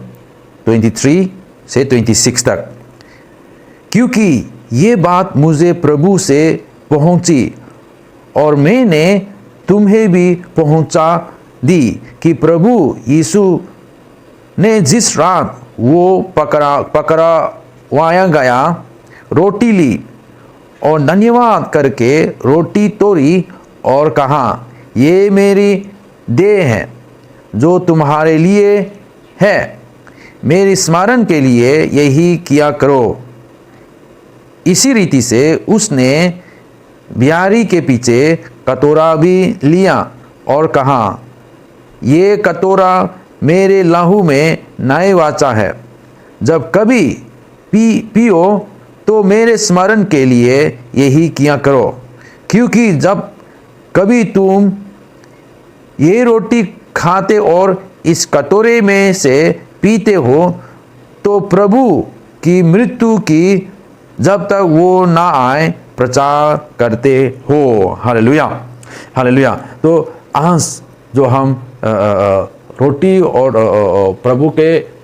23 से 26 तक। क्योंकि ये बात मुझे प्रभु से पहुंची और मैंने तुम्हें भी पहुंचा दी कि प्रभु यीशु ने जिस रात वो पकड़वाया गया, रोटी ली और धन्यवाद करके रोटी तोड़ी और कहा, ये मेरी देह है जो तुम्हारे लिए है, मेरे स्मरण के लिए यही किया करो। इसी रीति से उसने ब्यारी के पीछे कटोरा भी लिया और कहा, ये कटोरा मेरे लहू में नए वाचा है, जब कभी पियो तो मेरे स्मरण के लिए यही किया करो। क्योंकि जब कभी तुम ये रोटी खाते और इस कटोरे में से पीते हो तो प्रभु की मृत्यु की जब तक वो ना आए प्रचार करते हो। Hallelujah, hallelujah. तो आज जो हम रोटी और प्रभु के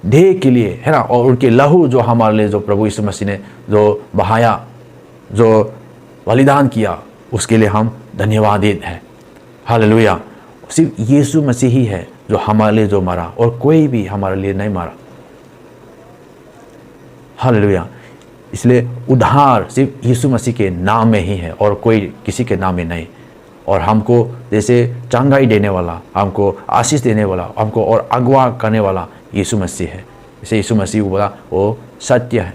देह के लिए है ना, और उनके लहू जो हमारे लिए, जो प्रभु यीशु मसीह ने जो बहाया, जो बलिदान किया, उसके लिए हम धन्यवादित हैं। हालेलुया। सिर्फ यीशु मसीह ही है जो हमारे लिए जो मरा, और कोई भी हमारे लिए नहीं मरा। हालेलुया। इसलिए उद्धार सिर्फ यीशु मसीह के नाम में ही है और कोई किसी के नाम में नहीं। और हमको जैसे चंगाई देने वाला, हमको आशीष देने वाला, हमको और अगवा करने वाला यीशु मसीह है। जैसे यीशु मसीह को बोला वो सत्य है,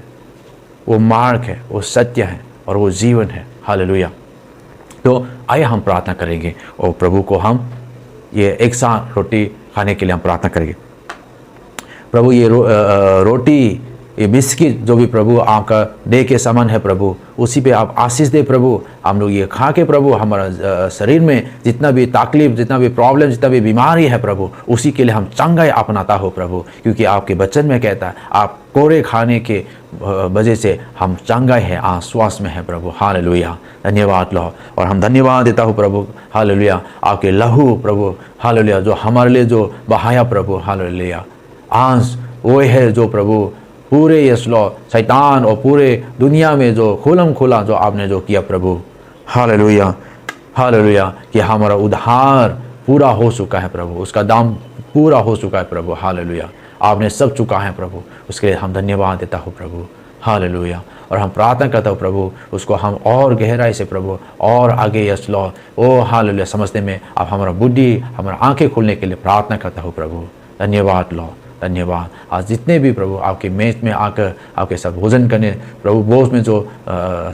वो मार्ग है, वो सत्य है और वो जीवन है। हालेलुया। तो आइए हम प्रार्थना करेंगे और प्रभु को हम ये एक साथ रोटी खाने के लिए हम प्रार्थना करेंगे। प्रभु ये रोटी ये बिस्किट जो भी प्रभु आपका डे के समान है प्रभु, उसी पे आप आशीष दे प्रभु। हम लोग ये खा के प्रभु हमारा शरीर में जितना भी तकलीफ, जितना भी प्रॉब्लम, जितना भी बीमारी है प्रभु, उसी के लिए हम चंगाई अपनाता हो प्रभु, क्योंकि आपके वचन में कहता है आप कोड़े खाने के वजह से हम चंगाई है, आश्वास में है प्रभु। हालेलुया, धन्यवाद लो। और हम धन्यवाद देता हूँ प्रभु, हालेलुया, आपके लहू प्रभु, हालेलुया, जो हमारे लिए जो बहाया प्रभु, हालेलुया, आंस वो है जो प्रभु पूरे यस लॉ शैतान और पूरे दुनिया में जो खुलम खुला जो आपने जो किया प्रभु, हालेलुया, हालेलुया, कि हमारा उद्धार पूरा हो चुका है प्रभु, उसका दाम पूरा हो चुका है प्रभु, हालेलुया, आपने सब चुका है प्रभु, उसके लिए हम धन्यवाद देता हूँ प्रभु, हालेलुया। और हम प्रार्थना करता हूँ प्रभु, उसको हम और गहराई से प्रभु और आगे यस लॉ ओ हालेलुया समझने में आप हमारा बुद्धि, हमारा आंखें खोलने के लिए प्रार्थना करता हूँ प्रभु। धन्यवाद लॉ, धन्यवाद। आज जितने भी प्रभु आपके मेज में आकर आपके साथ भोजन करने प्रभु, भोज में जो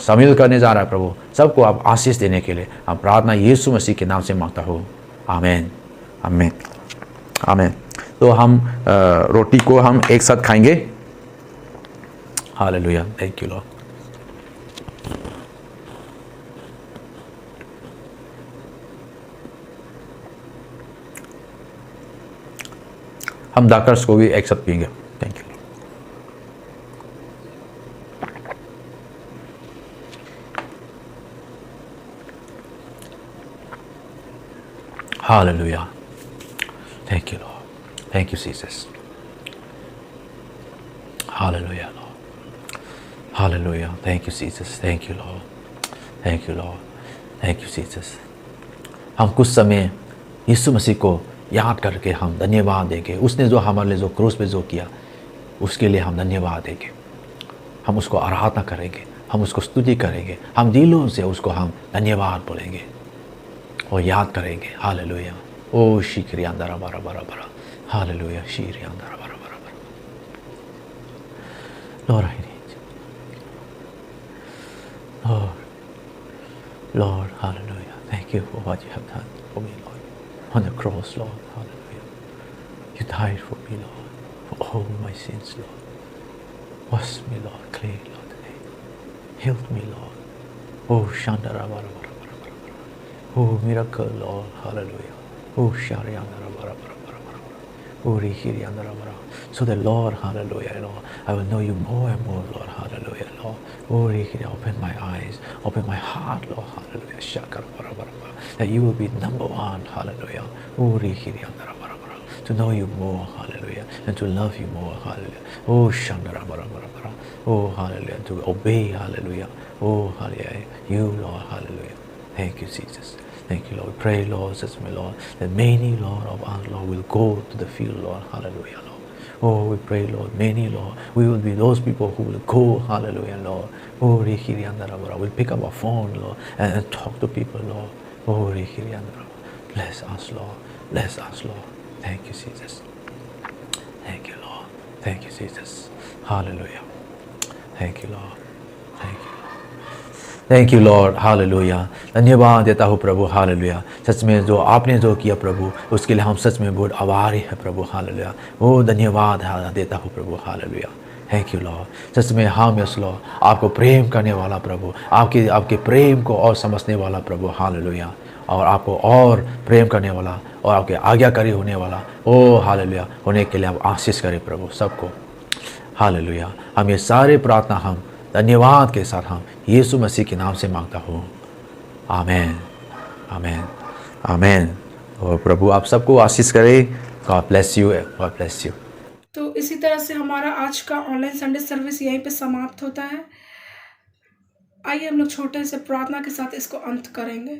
शामिल करने जा रहा है प्रभु, सबको आप आशीष देने के लिए हम प्रार्थना यीशु मसीह के नाम से मांगता हूँ, आमीन, आमीन, आमीन। तो हम रोटी को हम एक साथ खाएंगे। Hallelujah, thank you Lord. हम दाकर्स को भी एक साथ पिएंगे। Thank you. Hallelujah, thank you Lord, thank you Jesus, hallelujah Lord, hallelujah, thank you Jesus, thank you Lord, thank you Lord, thank you Jesus. हम कुछ समय यीशु मसीह को याद करके हम धन्यवाद देंगे, उसने जो हमारे लिए जो क्रूस पे जो किया उसके लिए हम धन्यवाद देंगे, हम उसको आराधना करेंगे, हम उसको स्तुति करेंगे, हम दिलों से उसको हम धन्यवाद बोलेंगे और याद करेंगे। हालेलुया, ओ शीक्री अंदरा बरा बरा बरा, हालेलुया, शीरी अंदरा बरा बरा बरा। Lord I need you, Lord, hallelujah, thank you for what you have done for me Lord on the cross, Lord, hallelujah. You died for me, Lord, for all my sins, Lord. Wash me, Lord, clean, Lord, today. Heal me, Lord. Oh, Shandara bara bara bara bara bara. Oh, miracle, Lord, hallelujah. Oh, Shariandara bara bara bara bara bara. Oh, Rihiriandara bara. So the Lord, hallelujah, Lord, I will know you more and more, Lord, hallelujah, Lord. Oh, Rihiri, open my eyes, open my heart, Lord, hallelujah. Shakara bara bara bara. That you will be number one, hallelujah. Oh, Rihiri andara bara bara. To know you more, hallelujah, and to love you more, hallelujah. Oh, Shandara bara bara bara. Oh, hallelujah, to obey, hallelujah. Oh, hallelujah, you, Lord, hallelujah. Thank you, Jesus. Thank you, Lord. We pray, Lord, says my Lord, that many, Lord, of us, Lord, will go to the field, Lord, hallelujah, Lord. Oh, we pray, Lord, many, Lord, we will be those people who will go, hallelujah, Lord. Oh, Rihiri andara bara. We'll pick up our phone, Lord, and talk to people, Lord. Oh, Rihiri andara. Bless us, Lord. Bless us, Lord. Thank you, Jesus. Thank you, Lord. Thank you, Jesus. Hallelujah. Thank you, Lord. Thank you. Thank you Lord, hallelujah. धन्यवाद देता हूँ प्रभु, hallelujah. सच में जो आपने जो किया प्रभु, उसके लिए हम सच में बहुत आभारी है प्रभु, हालेलुया। वो धन्यवाद देता हूँ प्रभु, हालेलुया। Thank you Lord. सच में हम यस लॉर्ड आपको प्रेम करने वाला प्रभु, आपके प्रेम को और समझने वाला प्रभु, हालेलुया, और आपको और प्रेम करने वाला और आपके आज्ञाकारी होने वाला, ओ हालेलुया, होने के लिए हम आशीष करें प्रभु सबको, हालेलुया। हम ये सारे प्रार्थना हम धन्यवाद के साथ हम यीशु मसीह के नाम से मांगता हूँ, आमेन, आमेन, आमेन। और प्रभु आप सबको आशीष करे। God bless you, God bless you. तो इसी तरह से हमारा आज का ऑनलाइन संडे सर्विस यहीं पे समाप्त होता है। आइए हम लोग छोटे से प्रार्थना के साथ इसको अंत करेंगे।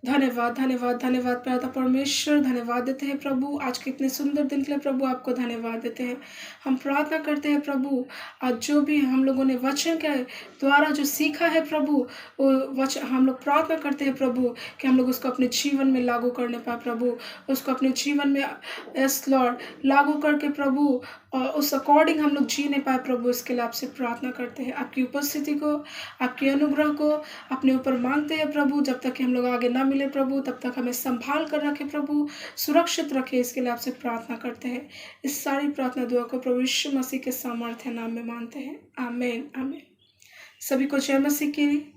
धन्यवाद, धन्यवाद, धन्यवाद पिता परमेश्वर, धन्यवाद देते हैं प्रभु आज के इतने सुंदर दिन के लिए प्रभु आपको धन्यवाद देते हैं। हम प्रार्थना करते हैं प्रभु आज जो भी हम लोगों ने वचन के द्वारा जो सीखा है प्रभु, वो वचन हम लोग प्रार्थना करते हैं प्रभु कि हम लोग उसको अपने जीवन में लागू करने पाए प्रभु, उसको अपने जीवन में यस लॉर्ड लागू करके प्रभु उस अकॉर्डिंग हम लोग जी नहीं पाए प्रभु, इसके लिए आपसे प्रार्थना करते हैं। आपकी उपस्थिति को, आपके अनुग्रह को अपने ऊपर मांगते हैं प्रभु। जब तक कि हम लोग आगे ना मिले प्रभु, तब तक हमें संभाल कर रखे प्रभु, सुरक्षित रखे, इसके लिए आपसे प्रार्थना करते हैं। इस सारी प्रार्थना दुआ को प्रभु यीशु मसीह के सामर्थ्य नाम में मानते हैं। आमीन आमीन। सभी को जय मसीह की।